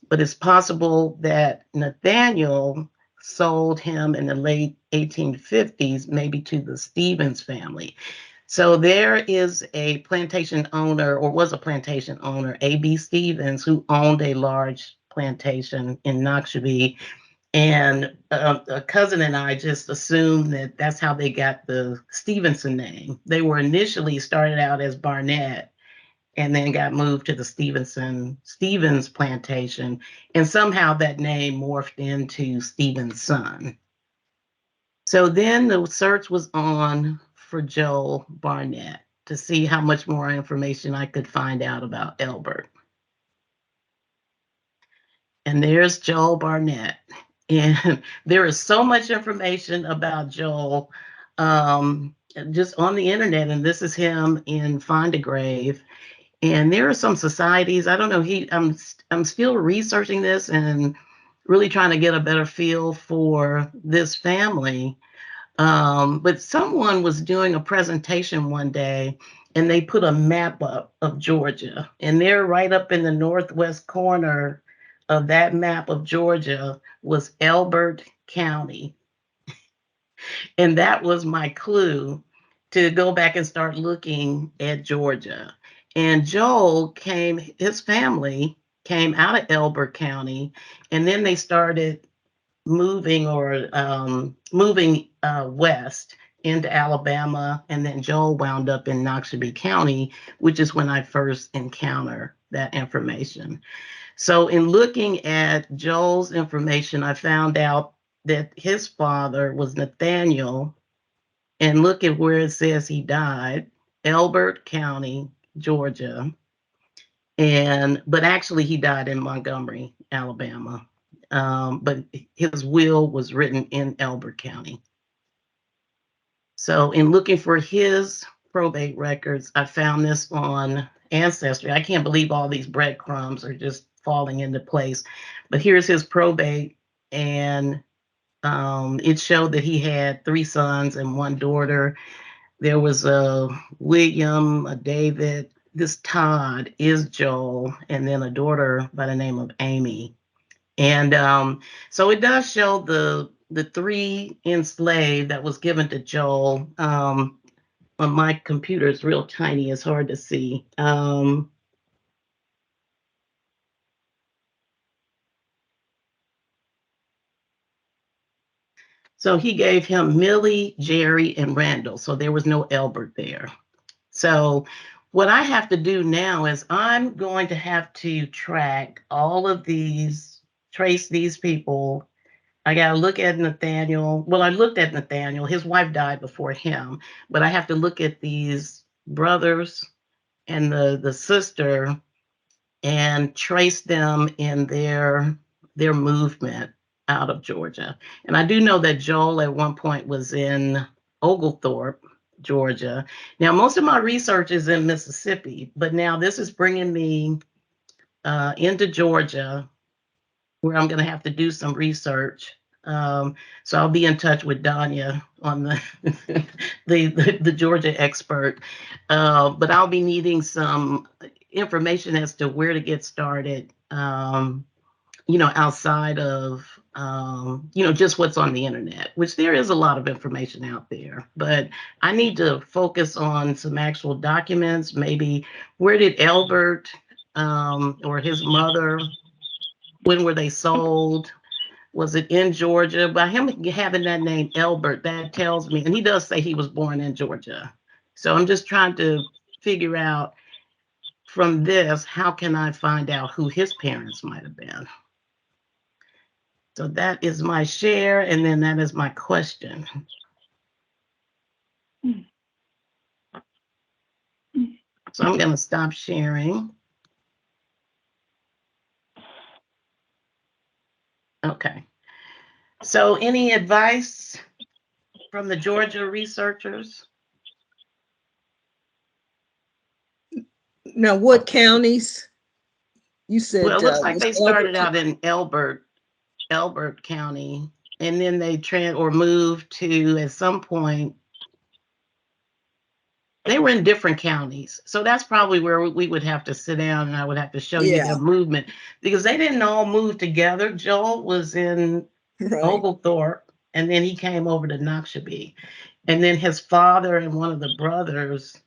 but it's possible that Nathaniel sold him in the late 1850s, maybe to the Stevens family. So there is a plantation owner, or was a plantation owner, A.B. Stevens, who owned a large plantation in Noxubee. And a cousin and I just assumed that that's how they got the Stevenson name. They were initially started out as Barnett, and then got moved to the Stevens plantation. And somehow that name morphed into Stevens' son. So then the search was on for Joel Barnett to see how much more information I could find out about Elbert. And there's Joel Barnett. And there is so much information about Joel just on the internet. And this is him in Find a Grave. And there are some societies, I don't know, I'm still researching this and really trying to get a better feel for this family. But someone was doing a presentation one day, and they put a map up of Georgia. And there, right up in the northwest corner of that map of Georgia, was Elbert County. And that was my clue to go back and start looking at Georgia. And Joel his family came out of Elbert County, and then they started moving west into Alabama. And then Joel wound up in Noxubee County, which is when I first encountered that information. So in looking at Joel's information, I found out that his father was Nathaniel, and look at where it says he died, Elbert County, Georgia. But actually he died in Montgomery, Alabama. But his will was written in Elbert County. So in looking for his probate records, I found this on ancestry. I can't believe all these breadcrumbs are just falling into place. But here's his probate, and it showed that he had 3 sons and 1 daughter. There was a William, a David, this Todd is Joel, and then a daughter by the name of Amy. And so it does show the 3 enslaved that was given to Joel. On my computer, it's real tiny, it's hard to see. So he gave him Millie, Jerry, and Randall. So there was no Elbert there. So what I have to do now is I'm going to have to track all of these, trace these people. I got to look at Nathaniel. Well, I looked at Nathaniel. His wife died before him, but I have to look at these brothers and the sister and trace them in their movement out of Georgia. And I do know that Joel at one point was in Oglethorpe, Georgia. Now, most of my research is in Mississippi, but now this is bringing me into Georgia, where I'm going to have to do some research. So I'll be in touch with Danya on the Georgia expert, but I'll be needing some information as to where to get started. Outside of just what's on the internet, which there is a lot of information out there, but I need to focus on some actual documents. Maybe where did Albert or his mother, when were they sold? Was it in Georgia? By him having that name Albert, that tells me, and he does say he was born in Georgia. So I'm just trying to figure out from this, how can I find out who his parents might have been? So that is my share, and then that is my question. So I'm going to stop sharing. Okay. So any advice from the Georgia researchers? Now, what counties? You said, Well, it looks like was they started out in Elbert County, and then they moved to, at some point, they were in different counties. So that's probably where we would have to sit down, and I would have to show you their movement, because they didn't all move together. Joel was in Oglethorpe, and then he came over to Noxubee. And then his father and one of the brothers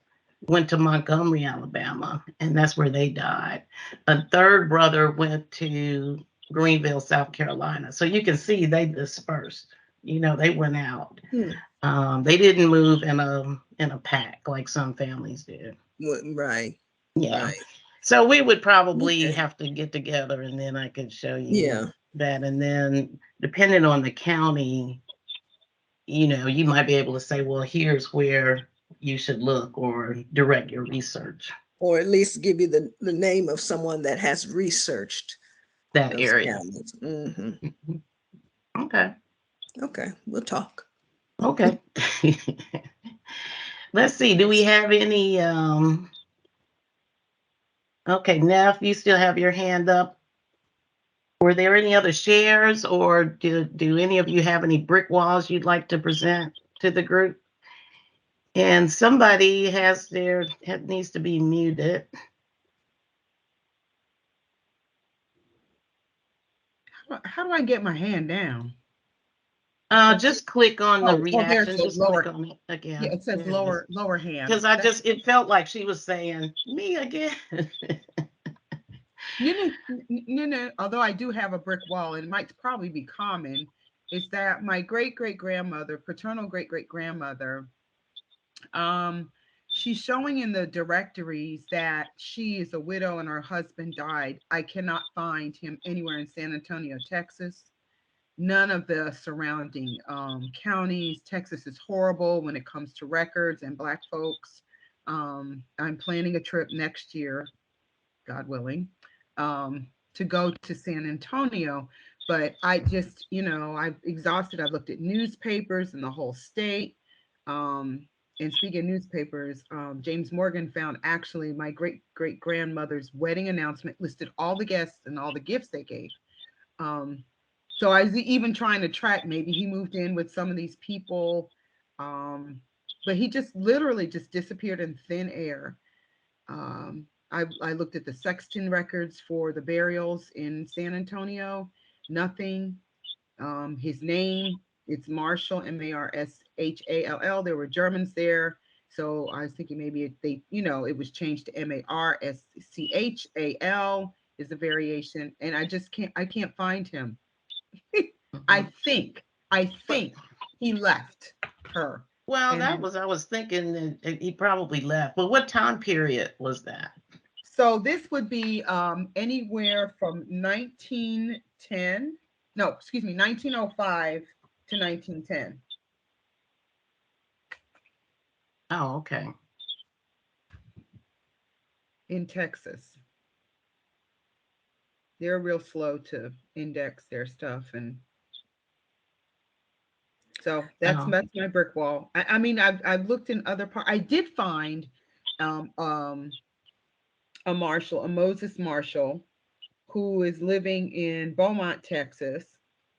went to Montgomery, Alabama, and that's where they died. A third brother went to Greenville, South Carolina. So you can see they dispersed. They went out. They didn't move in a pack like some families did. Right. Yeah. Right. So we would probably have to get together, and then I could show you that. And then depending on the county, you might be able to say, well, here's where you should look or direct your research. Or at least give you the name of someone that has researched that area. Mm-hmm. Okay. Okay, we'll talk. Okay. Let's see, do we have any, okay, Neff, you still have your hand up. Were there any other shares, or do any of you have any brick walls you'd like to present to the group? And somebody needs to be muted. How do I get my hand down? Just click on the reaction. Just lower, click on it again. Yeah, it says lower hand. Because it felt like she was saying me again. Although I do have a brick wall, and it might probably be common, is that my great-great-grandmother, paternal great-great-grandmother, she's showing in the directories that she is a widow and her husband died. I cannot find him anywhere in San Antonio, Texas. None of the surrounding counties. Texas is horrible when it comes to records and Black folks. I'm planning a trip next year, God willing, to go to San Antonio. But I just, I've exhausted. I've looked at newspapers in the whole state. and speaking of newspapers, James Morgan found actually my great-great-grandmother's wedding announcement, listed all the guests and all the gifts they gave. So I was even trying to track, maybe he moved in with some of these people, but he just literally just disappeared in thin air. I looked at the sexton records for the burials in San Antonio, nothing. His name, it's Marshall, Marshall. There were Germans there. So I was thinking maybe it was changed to Marschall is the variation. And I can't find him. I think he left her. Well, And I was thinking that he probably left. But what time period was that? so this would be anywhere from 1905 to 1910. Oh, okay. In Texas. They're real slow to index their stuff, and so that's my brick wall. I mean, I've looked in other parts. I did find a Moses Marshall, who is living in Beaumont, Texas,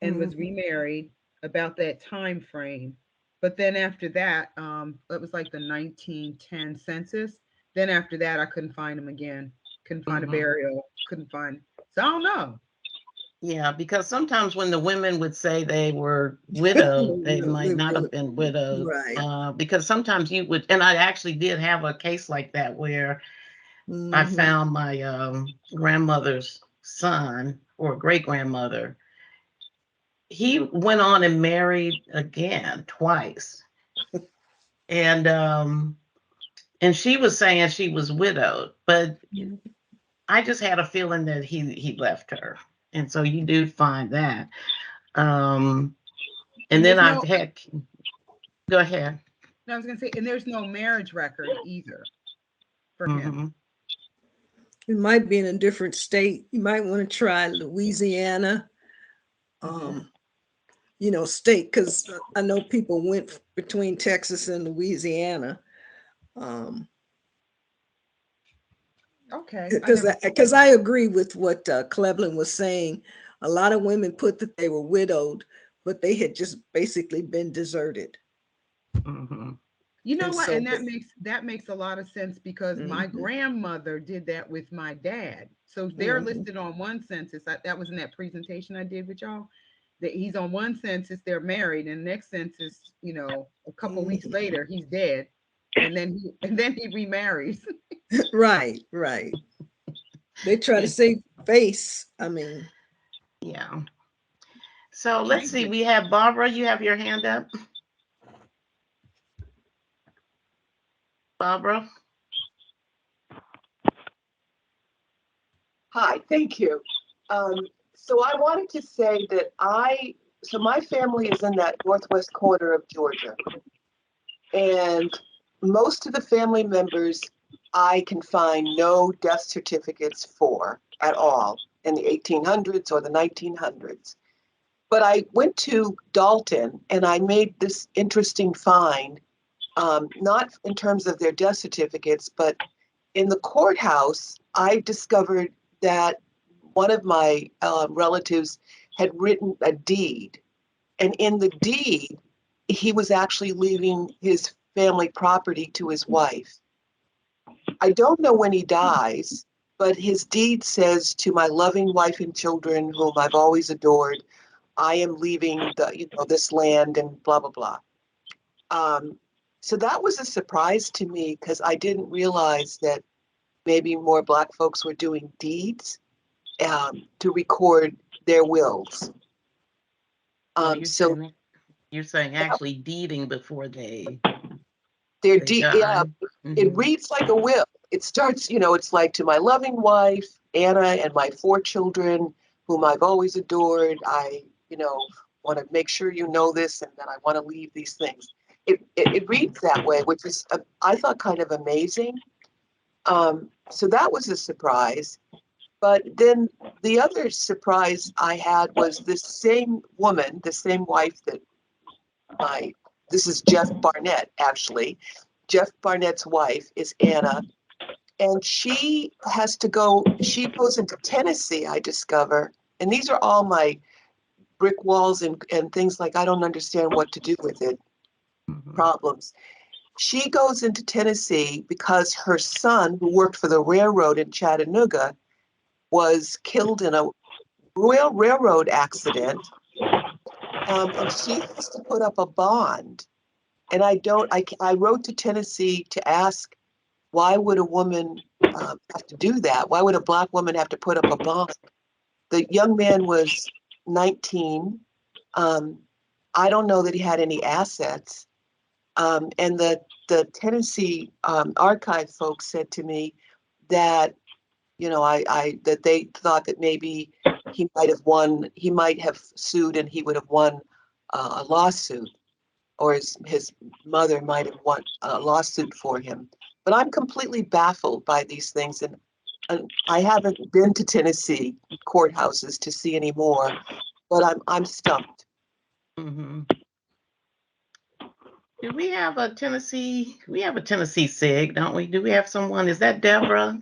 and was remarried about that time frame. But then after that, it was like the 1910 census. Then after that, I couldn't find him again. Couldn't find a burial. Couldn't find. So I don't know. Yeah, because sometimes when the women would say they were widowed, they might not have been widowed. Right. Because sometimes you would, and I actually did have a case like that where I found my grandmother's son or great grandmother. He went on and married again twice. And she was saying she was widowed, but I just had a feeling that he left her. And so you do find that. And then I've had, go ahead. No, I was gonna say, and there's no marriage record either for him. It might be in a different state. You might want to try Louisiana, state, because I know people went between Texas and Louisiana. Okay. Because I agree with what Cleveland was saying. A lot of women put that they were widowed, but they had just basically been deserted. You know what? And that makes a lot of sense, because my grandmother did that with my dad. So they're listed on one census. That was in that presentation I did with y'all. That he's on one census, they're married, and the next census, a couple weeks later, he's dead, and then he remarries. Right. They try to save face. I mean, yeah. So let's see. We have Barbara. You have your hand up. Barbara. Hi, thank you. So I wanted to say that my family is in that northwest corner of Georgia. And most of the family members I can find no death certificates for at all in the 1800s or the 1900s. But I went to Dalton and I made this interesting find, not in terms of their death certificates, but in the courthouse, I discovered that one of my relatives had written a deed. And in the deed, he was actually leaving his family property to his wife. I don't know when he dies, but his deed says, "To my loving wife and children, whom I've always adored, I am leaving this land," and blah, blah, blah. So that was a surprise to me, because I didn't realize that maybe more Black folks were doing deeds to record their wills. So you're saying actually deeding before they yeah, it reads like a will. It starts, it's like, "To my loving wife, Anna, and my 4 children, whom I've always adored. I, want to make sure you know this, and that I want to leave these things." It reads that way, which is, I thought, kind of amazing. So that was a surprise. But then the other surprise I had was this same woman, the same wife that this is Jeff Barnett, actually. Jeff Barnett's wife is Anna, and she goes into Tennessee, I discover, and these are all my brick walls and things like I don't understand what to do with it, problems. She goes into Tennessee because her son, who worked for the railroad in Chattanooga, was killed in a railroad accident, and she has to put up a bond. And I wrote to Tennessee to ask, why would a woman have to do that? Why would a Black woman have to put up a bond? The young man was 19. I don't know that he had any assets. And the Tennessee archive folks said to me that, that they thought that maybe he might have sued and he would have won a lawsuit, or his mother might have won a lawsuit for him. But I'm completely baffled by these things, and I haven't been to Tennessee courthouses to see any more, but I'm stumped. Mm-hmm. Do we have a Tennessee? We have a Tennessee SIG, don't we? Do we have someone? Is that Deborah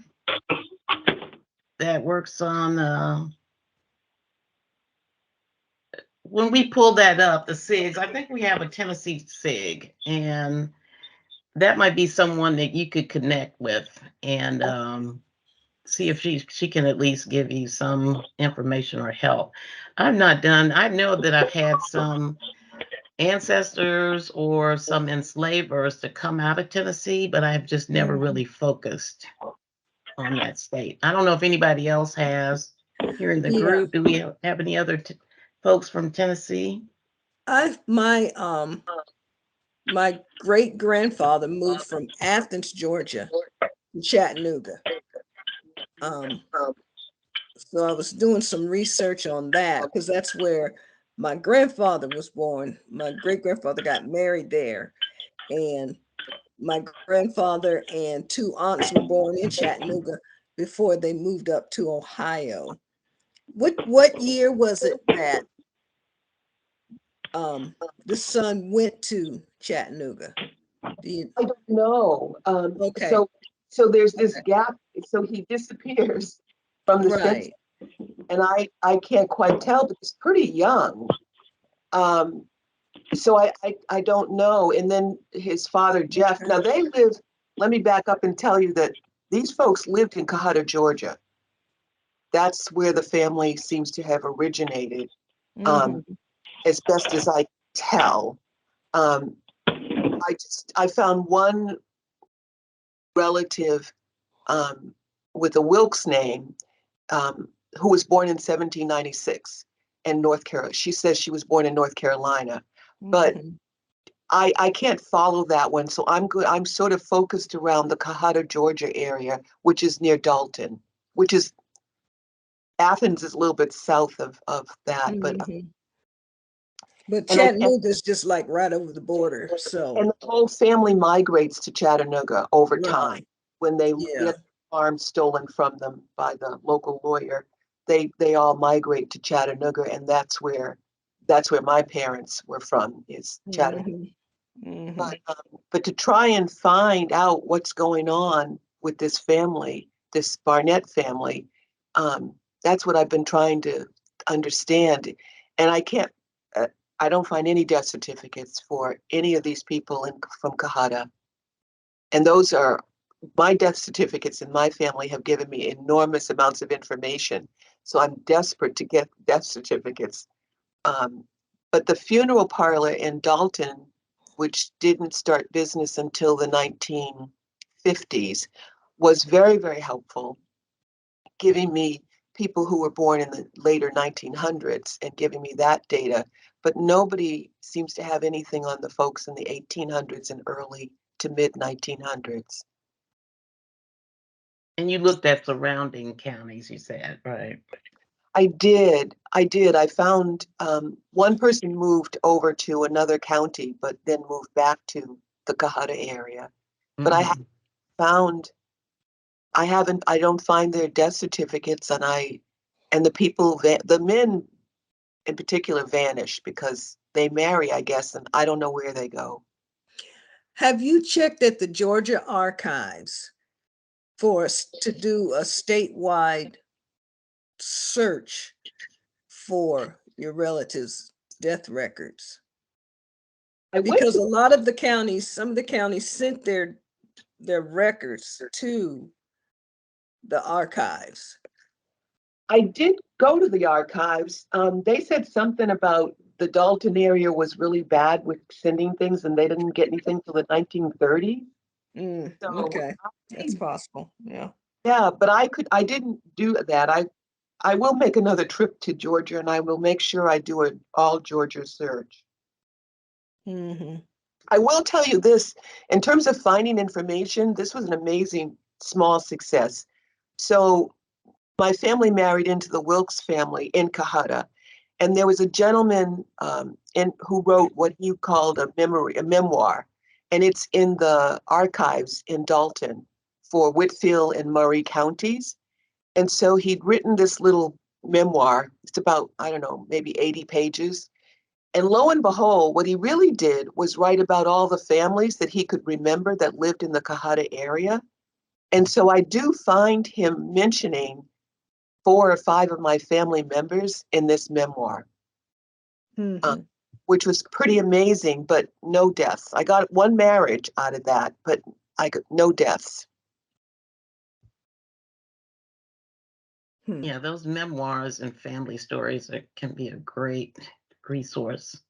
that works on? When we pull that up, the SIGs, I think we have a Tennessee SIG, and that might be someone that you could connect with and see if she can at least give you some information or help. I've not done. I know that I've had some ancestors or some enslavers to come out of Tennessee, but I've just never really focused on that state. I don't know if anybody else has here in the Yeah. group. Do we have any other folks from Tennessee? My great grandfather moved from Athens, Georgia to Chattanooga. So I was doing some research on that because that's where my grandfather was born. My great grandfather got married there, and my grandfather and two aunts were born in Chattanooga before they moved up to Ohio. What year was it that the son went to Chattanooga? I don't know. Okay. So there's this gap. So he disappears from the census, Right. and I can't quite tell, but he's pretty young. So I don't know. And then his father, Jeff. Now they live. Let me back up and tell you that these folks lived in Cohutta, Georgia. That's where the family seems to have originated, as best as I tell. I found one relative with a Wilkes name who was born in 1796 in North Carolina. She says she was born in North Carolina, but I can't follow that one. So I'm good. I'm sort of focused around the Cohutta, Georgia area, which is near Dalton, which is Athens is a little bit south of that, but Chattanooga is just like right over the border. So and the whole family migrates to Chattanooga over time when they get farms stolen from them by the local lawyer. They all migrate to Chattanooga, and that's where my parents were from, is Chattanooga. But to try and find out what's going on with this family, this Barnett family, that's what I've been trying to understand. And I don't find any death certificates for any of these people from Cohutta. And those are my death certificates, in my family have given me enormous amounts of information. So I'm desperate to get death certificates. But the funeral parlor in Dalton, which didn't start business until the 1950s, was very, very helpful, giving me people who were born in the later 1900s and giving me that data. But nobody seems to have anything on the folks in the 1800s and early to mid 1900s. And you looked at surrounding counties, you said, right? I did. I found one person moved over to another county, but then moved back to the Cohutta area. But I don't find their death certificates, and the people, the men in particular, vanish because they marry, I guess, and I don't know where they go. Have you checked at the Georgia archives for us to do a statewide search for your relatives' death records? I went Because to, a lot of the counties, some of the counties sent their records to the archives. I did go to the archives. They said something about the Dalton area was really bad with sending things and they didn't get anything till the 1930s. So Okay, that's possible. Yeah. yeah, but I didn't do that. I will make another trip to Georgia and I will make sure I do an all Georgia search. Mm-hmm. I will tell you this, in terms of finding information, this was an amazing small success. So my family married into the Wilkes family in Cahata, and there was a gentleman who wrote what he called a memoir, and it's in the archives in Dalton for Whitfield and Murray counties. And so he'd written this little memoir. It's about, I don't know, maybe 80 pages. And lo and behold, what he really did was write about all the families that he could remember that lived in the Cahata area. And so I do find him mentioning 4 or 5 of my family members in this memoir, Mm-hmm. which was pretty amazing, but no deaths. I got one marriage out of that, but I got no deaths. Yeah, those memoirs and family stories can be a great resource.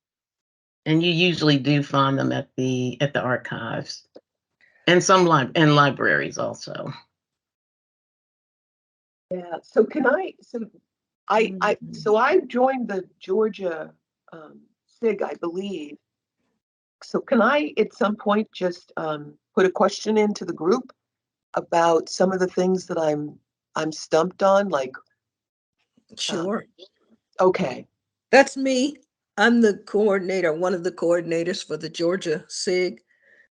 And you usually do find them at the archives and some libraries also. Yeah. So can I joined the Georgia SIG, I believe. So can I at some point just put a question into the group about some of the things that I'm stumped on? Like, Sure. okay, That's me. I'm the coordinator, one of the coordinators for the Georgia SIG.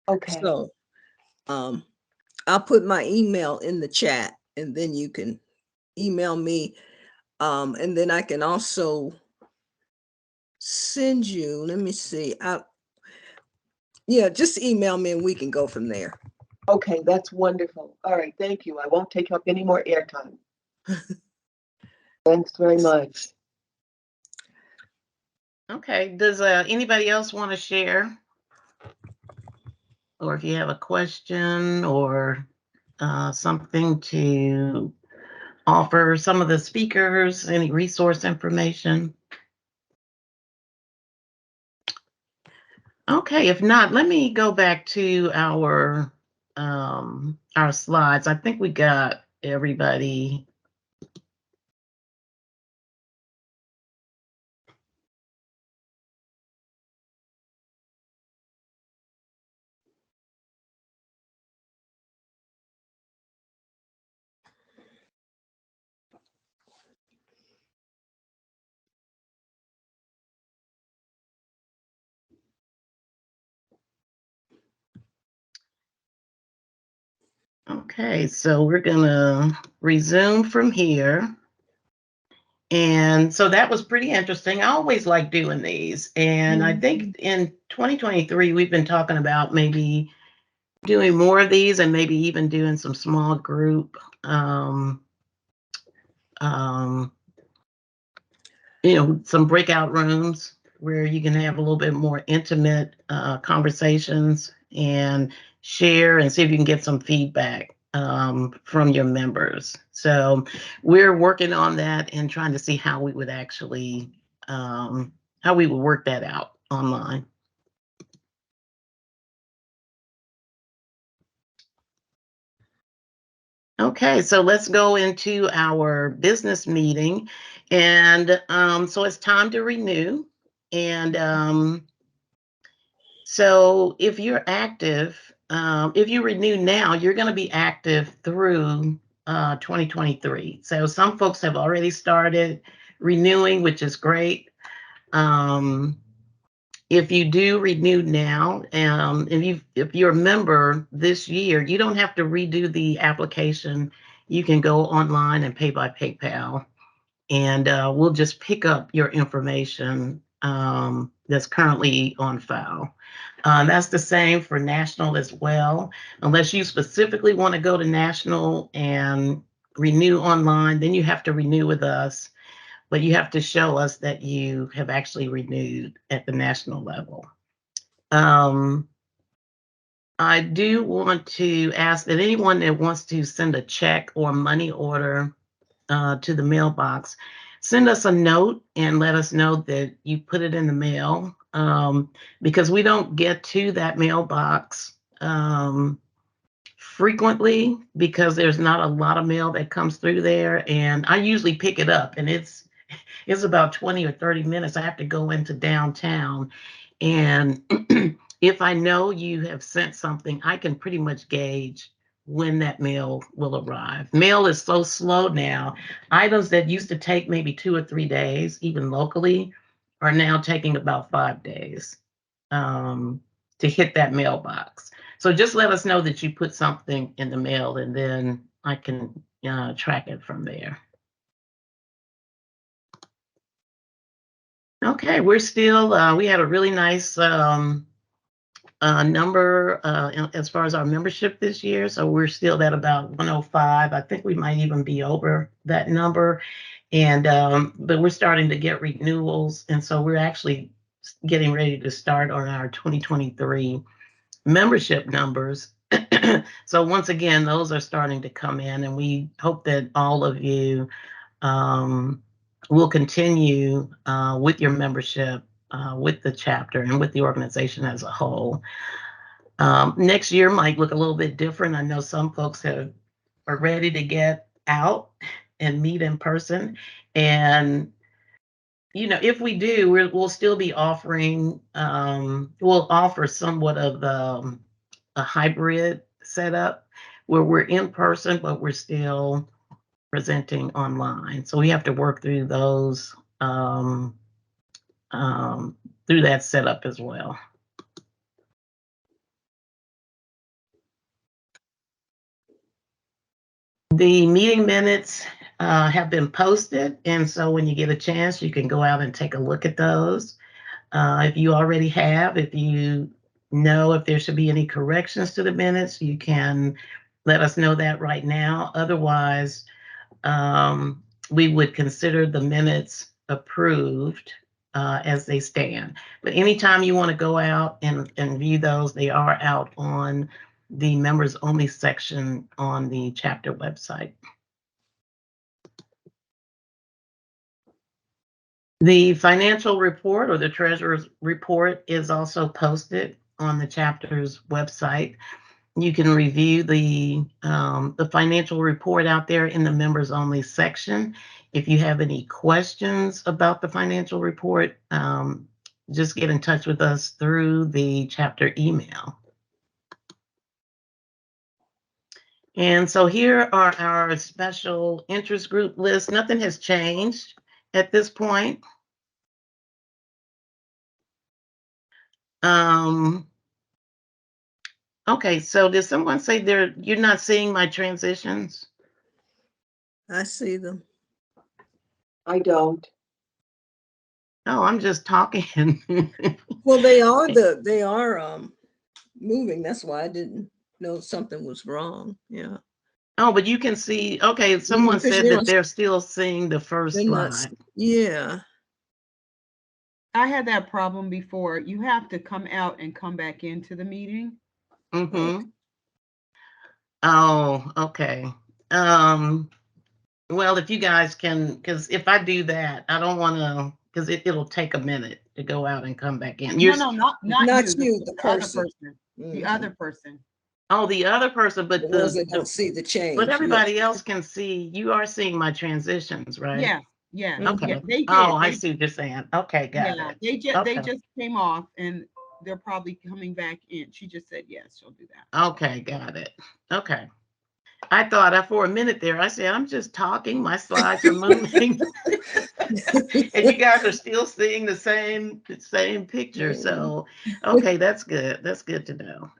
okay, So I'll put my email in the chat and then you can email me. And then I can also send you, let me see. Yeah, just email me and we can go from there. okay, that's wonderful. All right, thank you. I won't take up any more airtime. Thanks very much. Okay, does anybody else want to share? Or if you have a question or something to offer some of the speakers, any resource information? Okay, if not, let me go back to our slides. I think we got everybody. Okay, so we're gonna resume from here. And so that was pretty interesting. I always like doing these. And I think in 2023, we've been talking about maybe doing more of these and maybe even doing some small group, some breakout rooms where you can have a little bit more intimate conversations and share and see if you can get some feedback from your members. So we're working on that and trying to see how we would actually, how we would work that out online. Okay, so let's go into our business meeting. And so it's time to renew. And so if you're active, if you renew now, you're going to be active through 2023. So some folks have already started renewing, which is great. If you do renew now, if you're a member this year, you don't have to redo the application. You can go online and pay by PayPal, and we'll just pick up your information that's currently on file. That's the same for national as well. Unless you specifically want to go to national and renew online, then you have to renew with us, but you have to show us that you have actually renewed at the national level. I do want to ask that anyone that wants to send a check or money order to the mailbox, send us a note and let us know that you put it in the mail, because we don't get to that mailbox frequently because there's not a lot of mail that comes through there, and I usually pick it up, and it's about 20 or 30 minutes. I have to go into downtown, and if I know you have sent something, I can pretty much gauge when that mail will arrive. Mail is so slow now. Items that used to take maybe 2 or 3 days, even locally, are now taking about 5 days to hit that mailbox. So just let us know that you put something in the mail, and then I can track it from there. Okay, we're still, we had a really nice number as far as our membership this year. So we're still at about 105. I think we might even be over that number. And but we're starting to get renewals. And so we're actually getting ready to start on our 2023 membership numbers. So once again, those are starting to come in, and we hope that all of you will continue with your membership with the chapter and with the organization as a whole. Next year might look a little bit different. I know some folks are ready to get out and meet in person. And, you know, if we do, we'll still be offering, we'll offer somewhat of a hybrid setup where we're in person, but we're still presenting online. So we have to work through those, through that setup as well. The meeting minutes have been posted, and so when you get a chance, you can go out and take a look at those. If you already have, if you know if there should be any corrections to the minutes, you can let us know that right now. Otherwise, we would consider the minutes approved as they stand. But anytime you want to go out and view those, they are out on the members only section on the chapter website. The financial report, or the treasurer's report, is also posted on the chapter's website. You can review the financial report out there in the members only section. If you have any questions about the financial report, just get in touch with us through the chapter email. And so here are our special interest group lists. Nothing has changed at this point. Okay, so did someone say you're not seeing my transitions? I see them. I don't. Oh, I'm just talking. Well, they are moving. That's why I didn't know something was wrong. Yeah. Oh, but you can see, okay, someone said that they're still seeing the first slide. Yeah. I had that problem before. You have to come out and come back into the meeting. Mm-hmm. Oh, okay. Well, if you guys can, because if I do that, I don't want to, because it'll take a minute to go out and come back in. No, not you, the other person. person. The other person. Oh, the other person, but the ones that don't see the change. But everybody else can see. You are seeing my transitions, right? Yeah. Okay. Yeah, they did. I see what you're saying. Okay, got it. They just came off, and they're probably coming back in. She just said yes, she'll do that. Okay, got it. Okay. I thought for a minute there, I said, I'm just talking, my slides are moving. And you guys are still seeing the same picture. So, okay, that's good. That's good to know.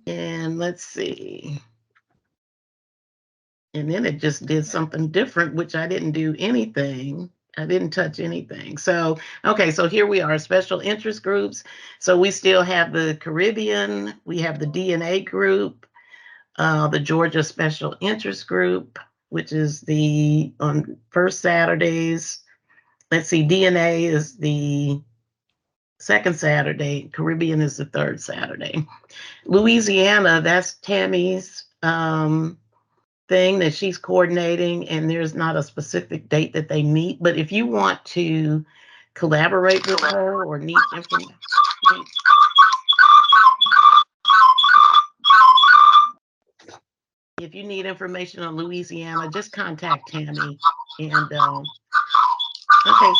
And let's see. And then it just did something different, which I didn't do anything. I didn't touch anything. So, okay, so here we are, special interest groups. So we still have the Caribbean, we have the DNA group, the Georgia Special Interest Group, which is the on first Saturdays. Let's see, DNA is the second Saturday, Caribbean is the third Saturday. Louisiana, that's Tammy's thing that she's coordinating, and there's not a specific date that they meet. But if you want to collaborate with her or need information, if you need information on Louisiana, just contact Tammy. And okay.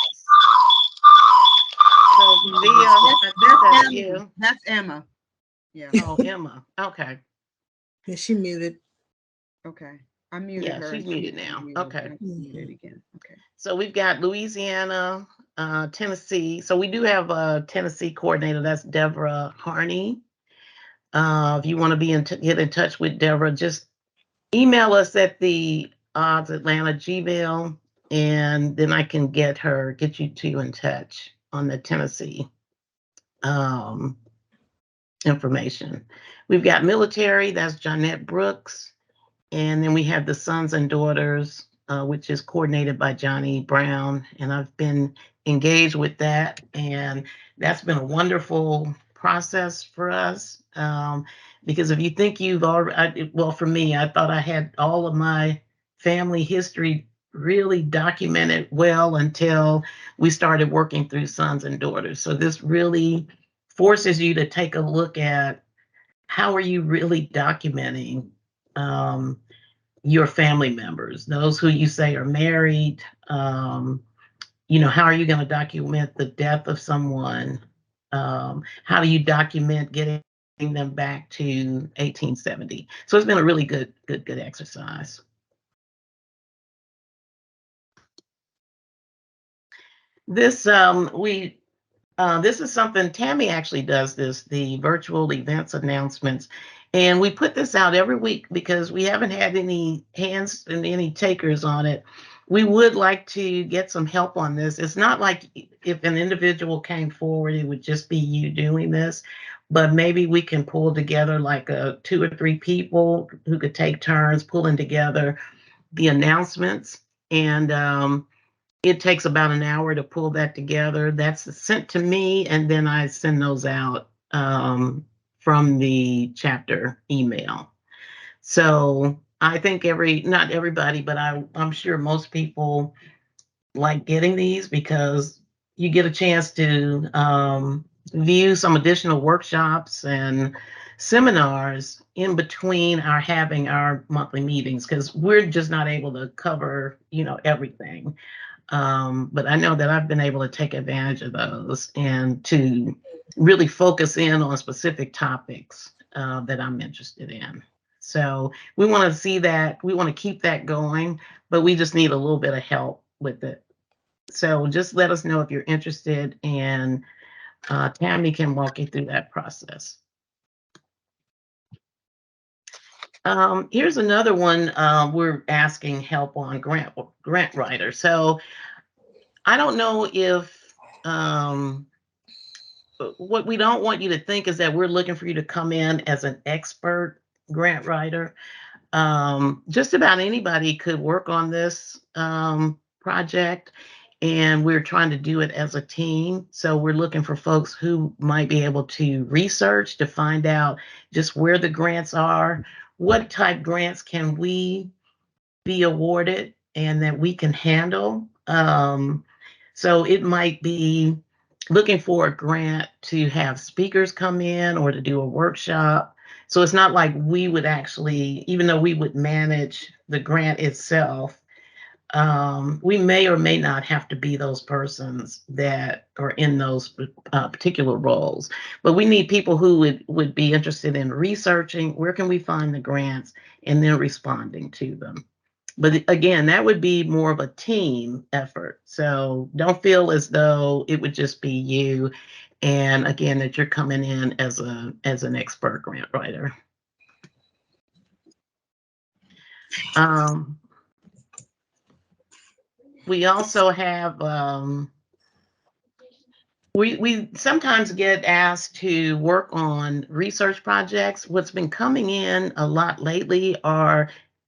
So that's you. That's Emma. Yeah. Oh, Emma. Okay. Yeah, she muted. Okay. I muted Yeah, her. she's muted now. Okay. Muted again. Okay. So we've got Louisiana, Tennessee. So we do have a Tennessee coordinator. That's Deborah Harney. If you want to get in touch with Deborah, just email us at the Atlanta Gmail, and then I can get you two in touch on the Tennessee information. We've got military. That's Jeanette Brooks. And then we have the Sons and Daughters, which is coordinated by Johnny Brown. And I've been engaged with that. And that's been a wonderful process for us. Because if you think you've already, well, for me, I thought I had all of my family history really documented well until we started working through Sons and Daughters. So this really forces you to take a look at how are you really documenting your family members, those who you say are married. How are you going to document the death of someone? How do you document getting them back to 1870? So it's been a really good exercise. This this is something Tammy actually does this, the virtual events announcements. And we put this out every week because we haven't had any hands and any takers on it. We would like to get some help on this. It's not like if an individual came forward, it would just be you doing this, but maybe we can pull together like 2 or 3 people who could take turns pulling together the announcements. And it takes about an hour to pull that together. That's sent to me, and then I send those out from the chapter email. So I think not everybody, but I'm sure most people like getting these because you get a chance to view some additional workshops and seminars in between having our monthly meetings, because we're just not able to cover, everything. But I know that I've been able to take advantage of those and to really focus in on specific topics that I'm interested in. So we want to see that, we want to keep that going, but we just need a little bit of help with it. So just let us know if you're interested, and Tammy can walk you through that process. Here's another one we're asking help on, grant writer. So I don't know if what we don't want you to think is that we're looking for you to come in as an expert grant writer. Just about anybody could work on this project, and we're trying to do it as a team. So we're looking for folks who might be able to research to find out just where the grants are, what type grants can we be awarded and that we can handle. So it might be looking for a grant to have speakers come in or to do a workshop. So it's not like we would actually, even though we would manage the grant itself, we may or may not have to be those persons that are in those particular roles. But we need people who would be interested in researching where can we find the grants and then responding to them. But again, that would be more of a team effort. So don't feel as though it would just be you. And again, that you're coming in as an expert grant writer. We also have, we sometimes get asked to work on research projects. What's been coming in a lot lately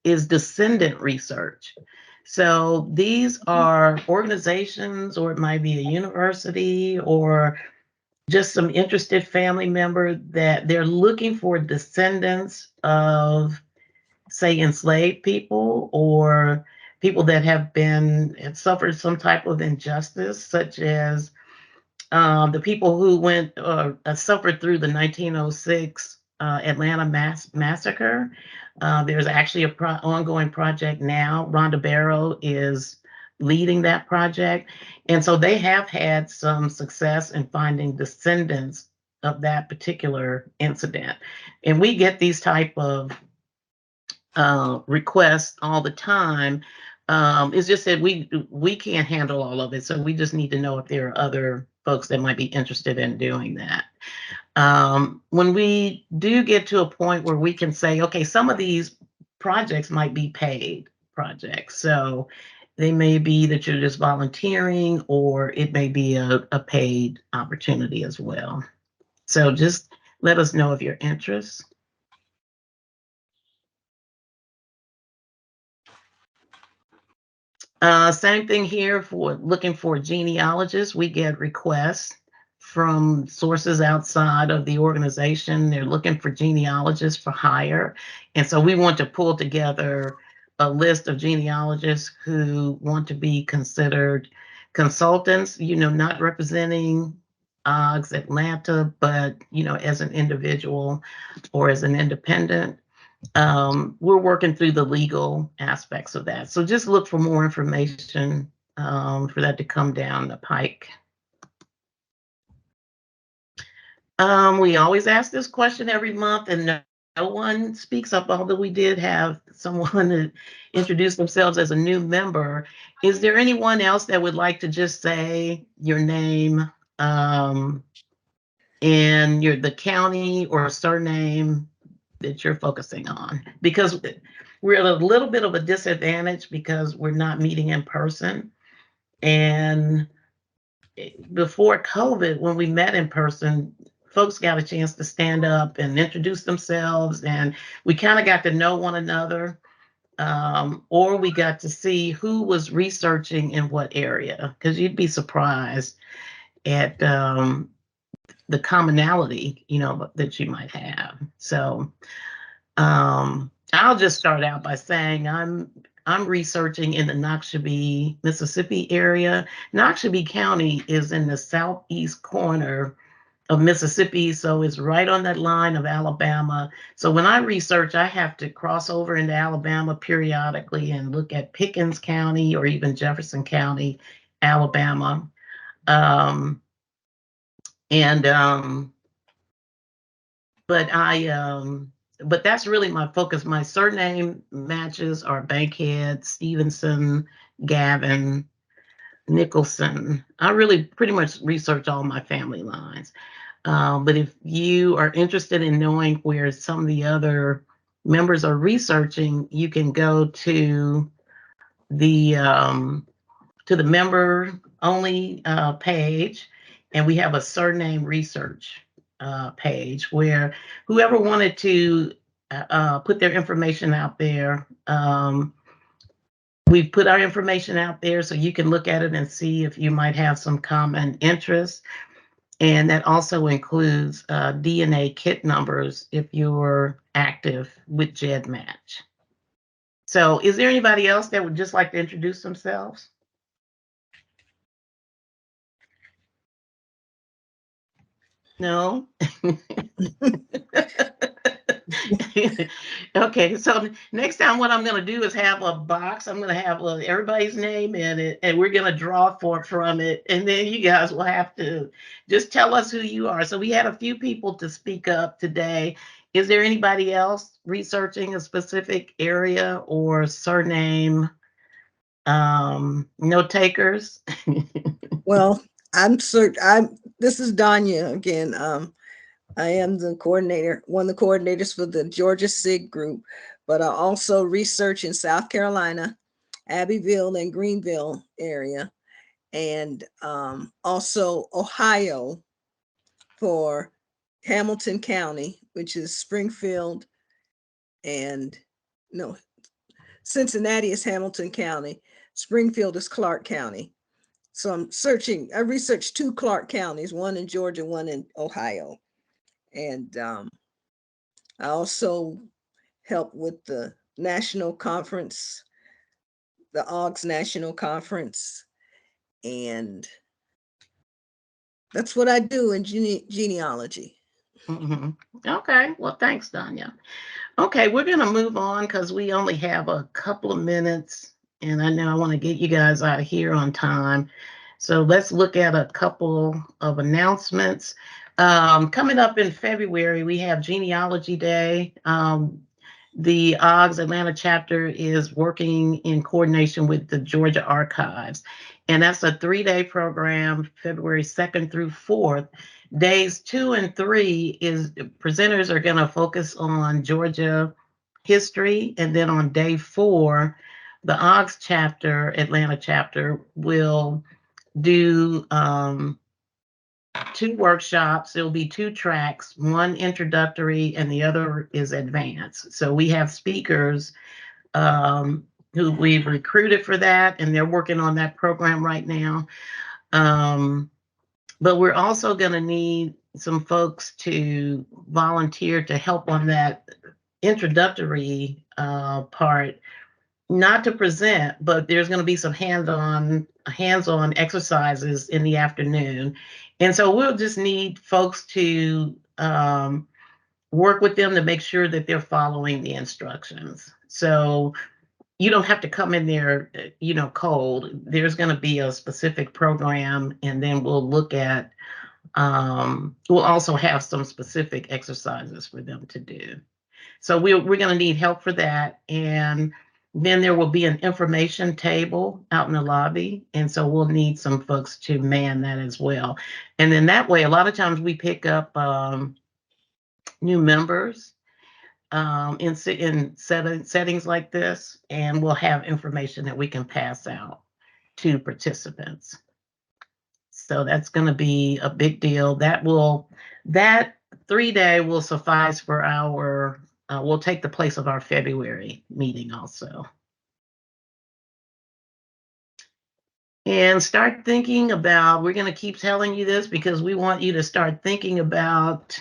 is descendant research. So these are organizations, or it might be a university, or just some interested family member that they're looking for descendants of, say, enslaved people, or people that have suffered some type of injustice, such as the people who suffered through the 1906 Atlanta massacre. There's actually a ongoing project now. Rhonda Barrow is leading that project. And so they have had some success in finding descendants of that particular incident. And we get these type of requests all the time. It's just that we can't handle all of it, so we just need to know if there are other folks that might be interested in doing that. When we do get to a point where we can say, okay, some of these projects might be paid projects, so they may be that you're just volunteering, or it may be a paid opportunity as well. So just let us know of your interest. Same thing here for looking for genealogists. We get requests from sources outside of the organization. They're looking for genealogists for hire. And so we want to pull together a list of genealogists who want to be considered consultants, not representing AAHGS Atlanta, but, as an individual or as an independent. We're working through the legal aspects of that. So just look for more information for that to come down the pike. We always ask this question every month, and no one speaks up, although we did have someone that introduced themselves as a new member. Is there anyone else that would like to just say your name and the county or surname that you're focusing on? Because we're at a little bit of a disadvantage because we're not meeting in person. And before COVID, when we met in person, folks got a chance to stand up and introduce themselves, and we kind of got to know one another, or we got to see who was researching in what area, because you'd be surprised at the commonality, that you might have. So I'll just start out by saying I'm researching in the Noxubee, Mississippi area. Noxubee County is in the southeast corner of Mississippi, so it's right on that line of Alabama. So when I research, I have to cross over into Alabama periodically and look at Pickens County or even Jefferson County, Alabama. But that's really my focus. My surname matches are Bankhead, Stevenson, Gavin, Nicholson. I really pretty much research all my family lines. But if you are interested in knowing where some of the other members are researching, you can go to the member only page, and we have a surname research page where whoever wanted to put their information out there, we've put our information out there so you can look at it and see if you might have some common interests. And that also includes DNA kit numbers if you're active with GEDmatch. So is there anybody else that would just like to introduce themselves? No? Okay, so next time what I'm going to do is have a box. I'm going to have everybody's name in it, and we're going to draw from it. And then you guys will have to just tell us who you are. So we had a few people to speak up today. Is there anybody else researching a specific area or surname? No takers? Well, this is Danya again. I am the coordinator, one of the coordinators for the Georgia SIG group. but I also research in South Carolina, Abbeville and Greenville area, and also Ohio for Hamilton County, which is Springfield, and no, Cincinnati is Hamilton County, Springfield is Clark County. So I researched 2 Clark counties, one in Georgia, one in Ohio. And I also help with the national conference, the AAHGS National Conference. And that's what I do in genealogy. Mm-hmm. Okay, well, thanks, Danya. Okay, we're going to move on because we only have a couple of minutes, and I know I want to get you guys out of here on time. So let's look at a couple of announcements. Coming up in February, we have Genealogy Day. The AAHGS Atlanta chapter is working in coordination with the Georgia Archives, and that's a 3-day program, February 2nd through 4th. Days 2 and 3 is presenters are going to focus on Georgia history, and then on day 4, the AAHGS chapter, Atlanta chapter, will do 2 workshops. There'll be 2 tracks, one introductory and the other is advanced. So we have speakers who we've recruited for that, and they're working on that program right now. But we're also going to need some folks to volunteer to help on that introductory part, not to present, but there's going to be some hands-on exercises in the afternoon. And so we'll just need folks to work with them to make sure that they're following the instructions. So you don't have to come in there, cold. There's going to be a specific program, and then we'll look at, we'll also have some specific exercises for them to do. So we're going to need help for that. And then there will be an information table out in the lobby. And so we'll need some folks to man that as well. And then that way, a lot of times we pick up new members in settings like this, and we'll have information that we can pass out to participants. So that's going to be a big deal. That 3-day will suffice for our, will take the place of our February meeting also. And start thinking about, we're going to keep telling you this because we want you to start thinking about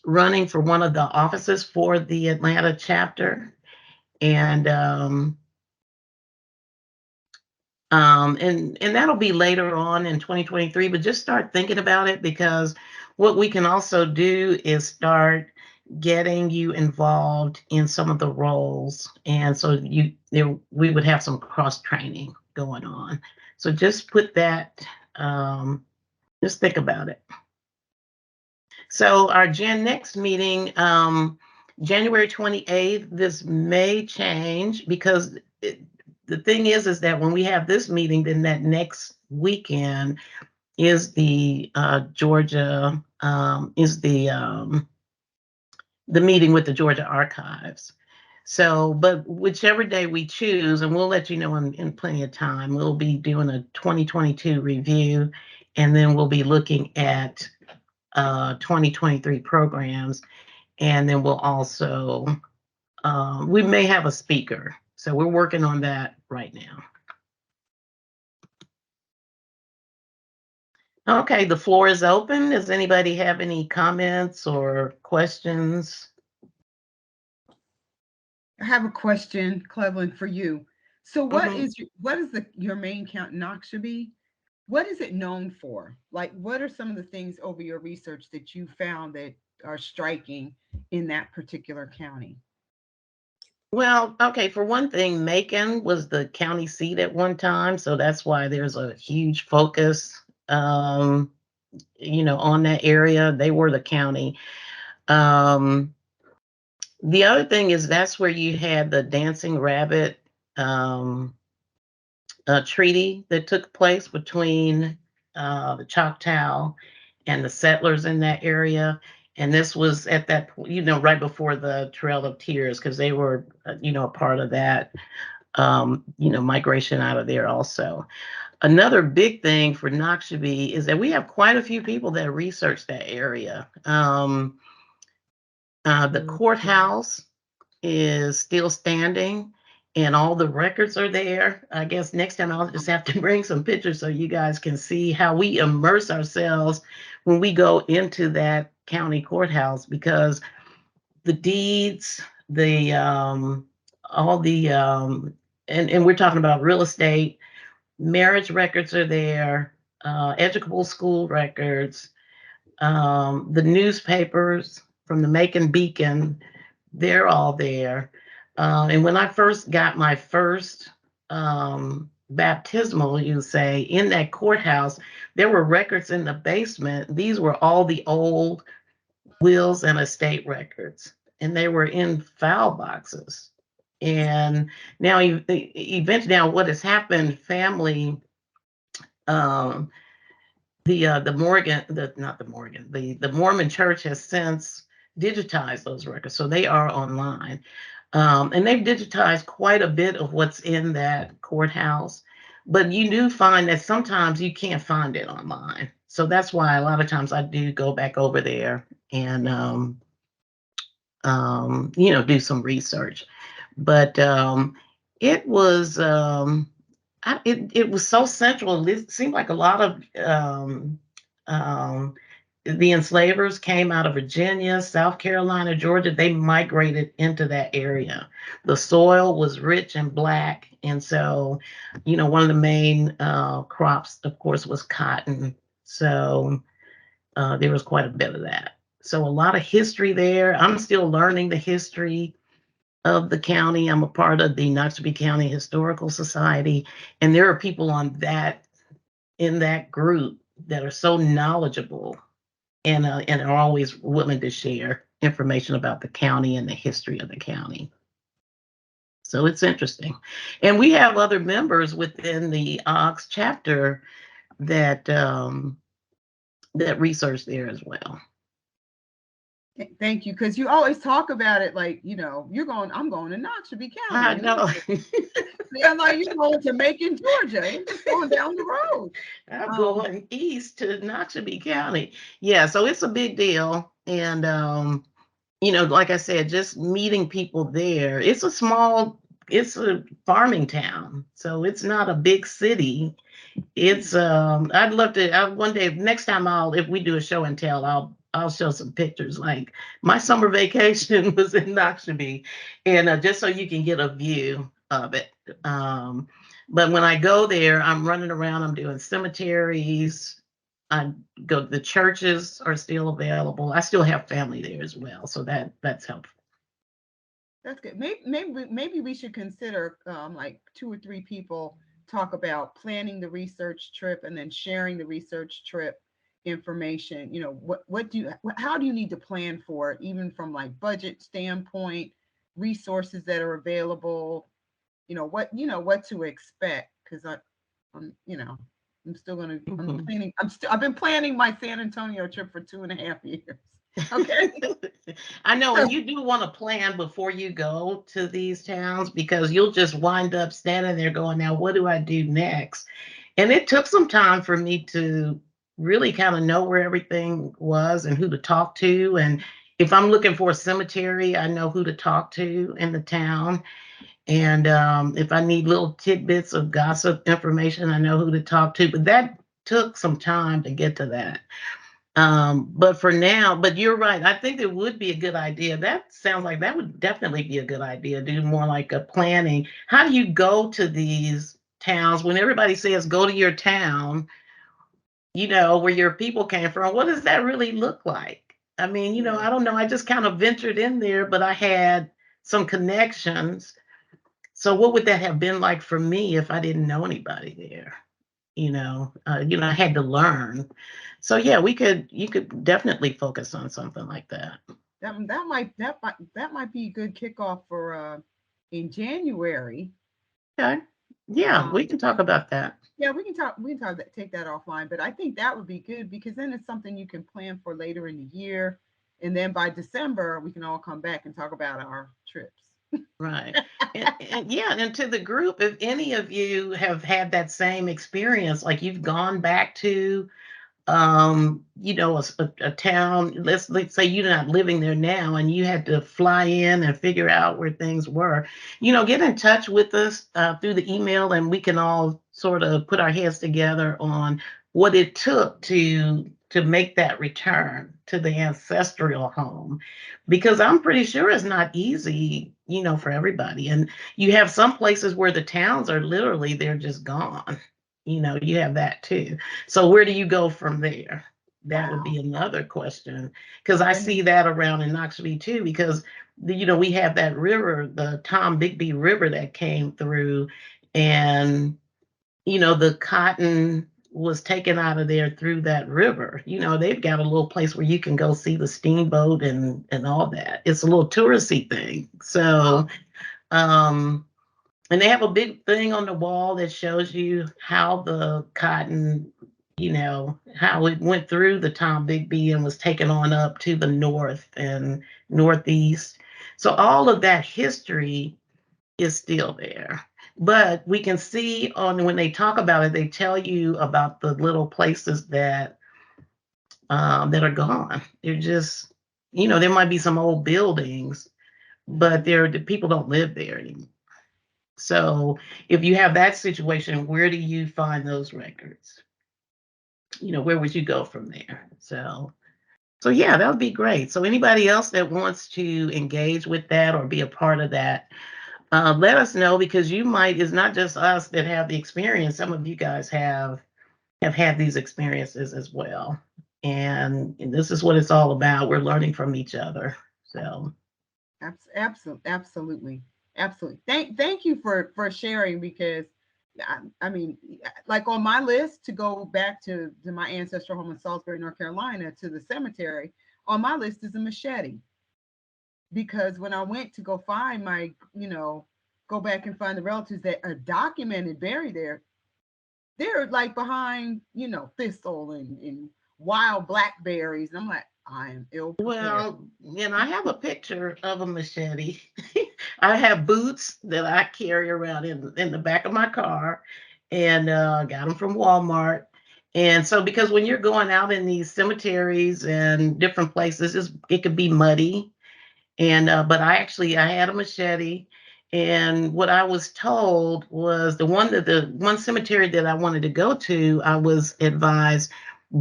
running for one of the offices for the Atlanta chapter. And that'll be later on in 2023, but just start thinking about it, because what we can also do is start getting you involved in some of the roles. And so we would have some cross training going on. So just put that, just think about it. So our next meeting, January 28th, this may change because the thing is that when we have this meeting, then that next weekend is the Georgia, is the meeting with the Georgia Archives. So, but whichever day we choose, and we'll let you know in plenty of time, we'll be doing a 2022 review, and then we'll be looking at 2023 programs. And then we'll also, we may have a speaker. So we're working on that right now. Okay, the floor is open. Does anybody have any comments or questions? I have a question, Cleveland, for you. So what is your main count, Noxubee? What is it known for? Like, what are some of the things over your research that you found that are striking in that particular county? Well, okay, for one thing, Macon was the county seat at one time, so that's why there's a huge focus, on that area. They were the county. The other thing is that's where you had the Dancing Rabbit treaty that took place between the Choctaw and the settlers in that area. And this was at that, right before the Trail of Tears, because they were, a part of that, migration out of there also. Another big thing for Noxubee is that we have quite a few people that research that area. The courthouse is still standing and all the records are there. I guess next time I'll just have to bring some pictures so you guys can see how we immerse ourselves when we go into that county courthouse, because the deeds, all the, and we're talking about real estate, marriage records are there, educable school records, the newspapers from the Macon Beacon, they're all there. And when I first got my first baptismal, you say, in that courthouse, there were records in the basement. These were all the old wills and estate records, and they were in file boxes. And now, eventually, now what has happened, family, um, the Morgan, not the Morgan, the Mormon Church has since digitized those records, so they are online. And they've digitized quite a bit of what's in that courthouse, but you do find that sometimes you can't find it online. So that's why a lot of times I do go back over there and do some research. But it was it was so central. It seemed like a lot of um, the enslavers came out of Virginia, South Carolina, Georgia. They migrated into that area. The soil was rich and black, and so, one of the main crops, of course, was cotton. So there was quite a bit of that. So a lot of history there. I'm still learning the history of the county. I'm a part of the Noxubee County Historical Society, and there are people in that group that are so knowledgeable and are always willing to share information about the county and the history of the county. So it's interesting. And we have other members within the AAHGS chapter that that research there as well. Thank you, because you always talk about it like, I'm going to Noxubee County. I know. I'm like, you're going to Macon, Georgia. You're just going down the road. I'm going east to Noxubee County. Yeah, so it's a big deal. And, like I said, just meeting people there. It's a farming town. So it's not a big city. It's, I'd love to, one day, next time if we do a show and tell, I'll show some pictures. Like my summer vacation was in Noxubee, and just so you can get a view of it. But when I go there, I'm running around, I'm doing cemeteries. The churches are still available. I still have family there as well. So that's helpful. That's good. Maybe we should consider like 2 or 3 people talk about planning the research trip and then sharing the research trip information. How do you need to plan for it, even from like budget standpoint, resources that are available, what to expect? Because I'm still going to, I've been planning my San Antonio trip for 2.5 years. Okay. I know, and you do want to plan before you go to these towns, because you'll just wind up standing there going, now what do I do next? And it took some time for me to really kind of know where everything was and who to talk to. And if I'm looking for a cemetery, I know who to talk to in the town. And if I need little tidbits of gossip information, I know who to talk to. But that took some time to get to that. But for now, but you're right. I think it would be a good idea. That sounds like that would definitely be a good idea. Do more like a planning. How do you go to these towns when everybody says go to your town, where your people came from? What does that really look like? I mean, I don't know. I just kind of ventured in there, but I had some connections. So what would that have been like for me if I didn't know anybody there? I had to learn. So yeah, you could definitely focus on something like that. That might be a good kickoff for in January. Okay. Yeah, we can talk about that. Yeah, we can take that offline, but I think that would be good, because then it's something you can plan for later in the year. And then by December, we can all come back and talk about our trips. Right. And yeah, and to the group, if any of you have had that same experience, like you've gone back to a town, let's say you're not living there now and you had to fly in and figure out where things were, get in touch with us through the email, and we can all sort of put our heads together on what it took to make that return to the ancestral home, because I'm pretty sure it's not easy, for everybody. And you have some places where the towns are literally, they're just gone. You have that too. So where do you go from there? That would be another question, because I see that around in Knoxville too, because we have that river, the Tom Bigby River that came through, and the cotton was taken out of there through that river. They've got a little place where you can go see the steamboat and all that. It's a little touristy thing. So and they have a big thing on the wall that shows you how the cotton, how it went through the Tom Bigby and was taken on up to the north and northeast. So all of that history is still there. But we can see when they talk about it, they tell you about the little places that are gone. They're just, there might be some old buildings, but the people don't live there anymore. So if you have that situation, where do you find those records? Where would you go from there? So yeah, that would be great. So anybody else that wants to engage with that or be a part of that, let us know, because it's not just us that have the experience. Some of you guys have had these experiences as well. And this is what it's all about. We're learning from each other. So Absolutely. Thank you for sharing, because I mean, like on my list to go back to my ancestral home in Salisbury, North Carolina, to the cemetery, on my list is a machete. Because when I went to go find go back and find the relatives that are documented buried there, they're like behind, thistle and wild blackberries. And I'm like, I am ill prepared. Well, I have a picture of a machete. I have boots that I carry around in the back of my car, and got them from Walmart. And so, because when you're going out in these cemeteries and different places, it could be muddy. And but I had a machete, and what I was told was the one cemetery that I wanted to go to, I was advised,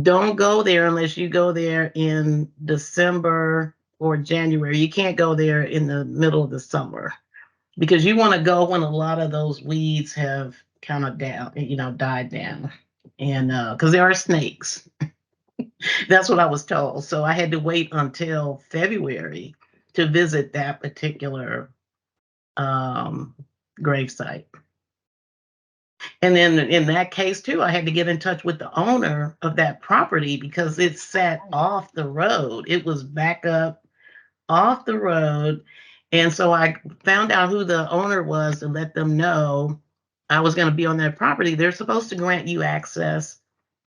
don't go there unless you go there in December or January. You can't go there in the middle of the summer, because you want to go when a lot of those weeds have kind of died down. And because there are snakes. That's what I was told. So I had to wait until February to visit that particular gravesite. And then in that case too, I had to get in touch with the owner of that property, because it sat off the road. It was back up off the road. And so I found out who the owner was and let them know I was going to be on that property. They're supposed to grant you access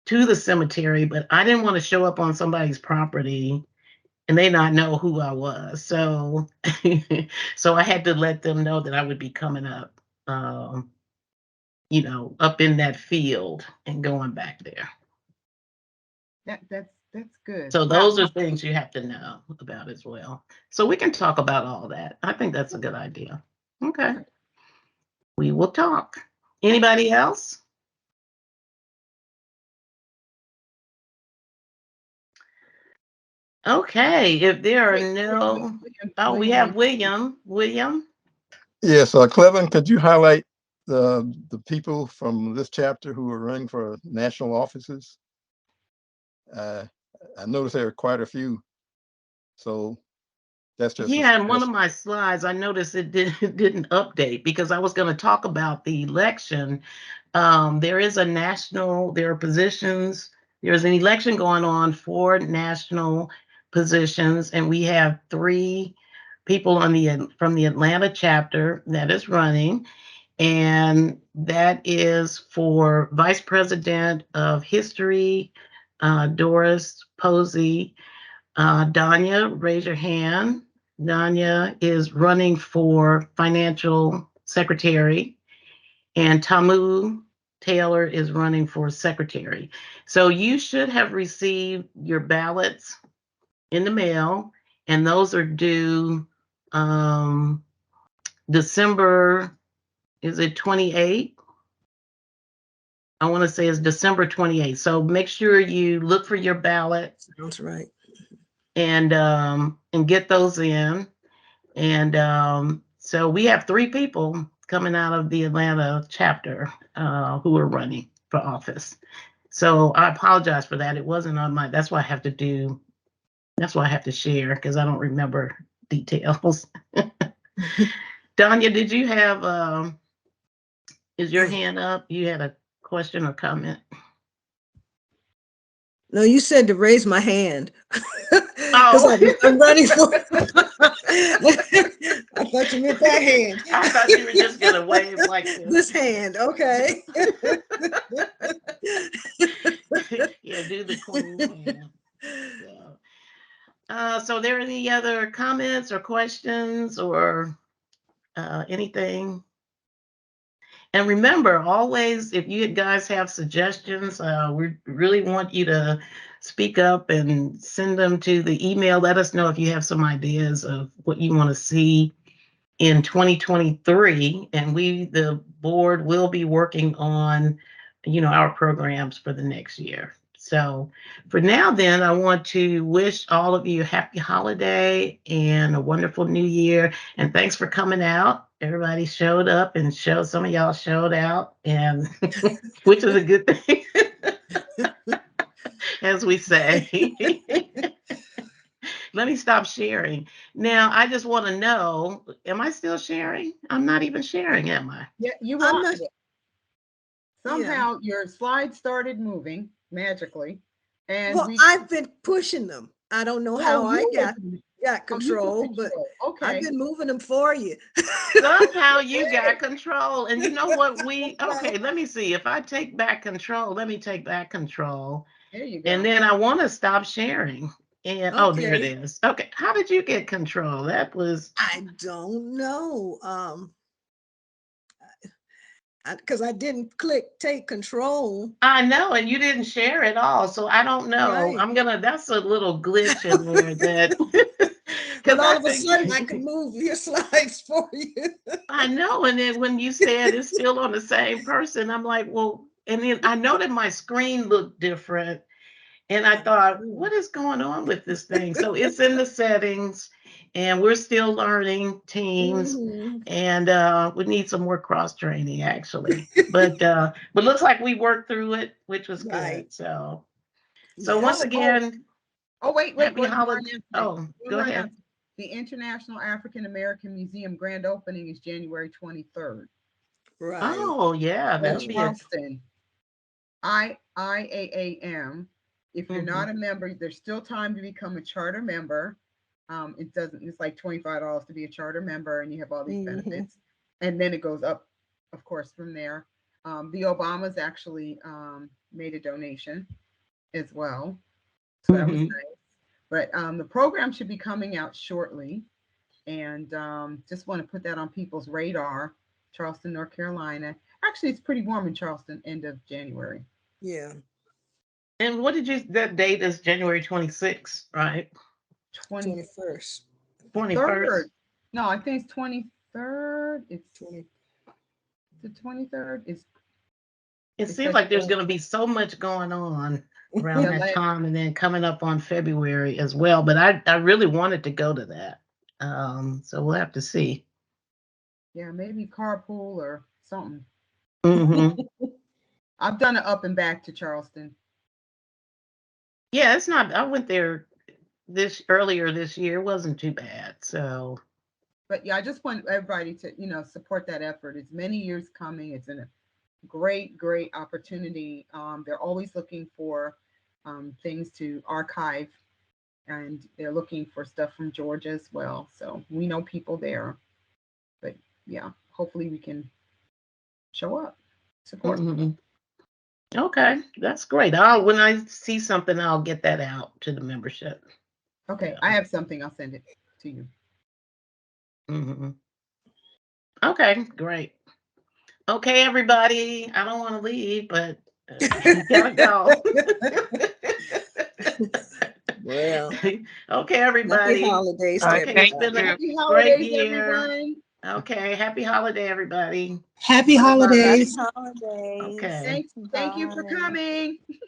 to the cemetery, but I didn't want to show up on somebody's property and they not know who I was. So, so I had to let them know that I would be coming up, up in that field and going back there. That's good. So those are things you have to know about as well. So we can talk about all that. I think that's a good idea. Okay. We will talk. Anybody else? Okay, if there are no, we have William. William? Yes, Clevin, could you highlight the people from this chapter who are running for national offices? I noticed there are quite a few. So that's just in one of my slides, I noticed it didn't update, because I was going to talk about the election. There are positions. There's an election going on for national positions, and we have 3 people from the Atlanta chapter that is running, and that is for Vice President of History, Doris Posey, Danya, raise your hand. Danya is running for financial secretary, and Tamu Taylor is running for secretary. So you should have received your ballots in the mail, and those are due December, is it 28? I want to say it's December 28th. So make sure you look for your ballot Sounds right. and get those in. And so we have 3 people coming out of the Atlanta chapter who are running for office. So I apologize for that. It wasn't on my, that's why I have to share, because I don't remember details. Danya, did you have, is your hand up? You had a question or comment? No, you said to raise my hand. Oh. I'm running for. I thought you meant that hand. I thought you were just gonna wave like this. This hand, okay. Yeah, do the queen hand. So are there any other comments or questions or anything? And remember, always, if you guys have suggestions, we really want you to speak up and send them to the email. Let us know if you have some ideas of what you want to see in 2023. And we, the board, will be working on, our programs for the next year. So for now, then, I want to wish all of you a happy holiday and a wonderful new year. And thanks for coming out. Everybody showed up, and some of y'all showed out, and which is a good thing, as we say. Let me stop sharing. Now, I just want to know, am I still sharing? I'm not even sharing, am I? Yeah, you I'm are. not- Somehow your slides started moving magically, and Well, I've been pushing them. I don't know how I got control, but okay. I've been moving them for you. Somehow you got control. And you know what? Okay, let me see. If I take back control, let me take back control. There you go. And then I want to stop sharing. And oh, there it is. Okay. How did you get control? That was. I don't know. Because I didn't click take control. I know, and you didn't share at all. So I don't know. Right. That's a little glitch in there that. But all of a sudden I can move your slides for you. I know. And then when you said it's still on the same person, I'm like, well, and then I know that my screen looked different. And I thought, what is going on with this thing? So it's in the settings, and we're still learning Teams, and we need some more cross training, actually. But looks like we worked through it, which was good. So once again. Wait. Happy holiday. Oh, go ahead. The International African American Museum grand opening is January 23rd. Right. Oh yeah, that'll be Charleston. IAAM. If you're not a member, there's still time to become a charter member. It's like $25 to be a charter member, and you have all these benefits. And then it goes up, of course, from there. The Obamas actually made a donation as well. So that was nice. But the program should be coming out shortly. And just want to put that on people's radar. Charleston, North Carolina. Actually, it's pretty warm in Charleston, end of January. Yeah. And what that date is January 26th, right? 21st. 21st. No, I think it's 23rd. It's the 23rd. It seems like there's going to be so much going on around that time, and then coming up on February as well. But I really wanted to go to that. So we'll have to see. Yeah, maybe carpool or something. I've done it up and back to Charleston. Yeah, it's not. I went there earlier this year. It wasn't too bad. So. But yeah, I just want everybody to support that effort. It's many years coming. It's a great opportunity. They're always looking for things to archive, and they're looking for stuff from Georgia as well. So we know people there. But yeah, hopefully we can show up, support. Okay, that's great. When I see something, I'll get that out to the membership. Okay, I have something. I'll send it to you. Mhm. Okay, great. Okay, everybody. I don't want to leave, but we gotta go. Well, Okay, happy everybody. holidays All to right, Okay, it's thank been everybody. a you. Happy great holidays, year. everyone. Okay, happy holiday, everybody. Happy Bye-bye. Happy holidays. holidays. Okay. Thank you for Bye. coming.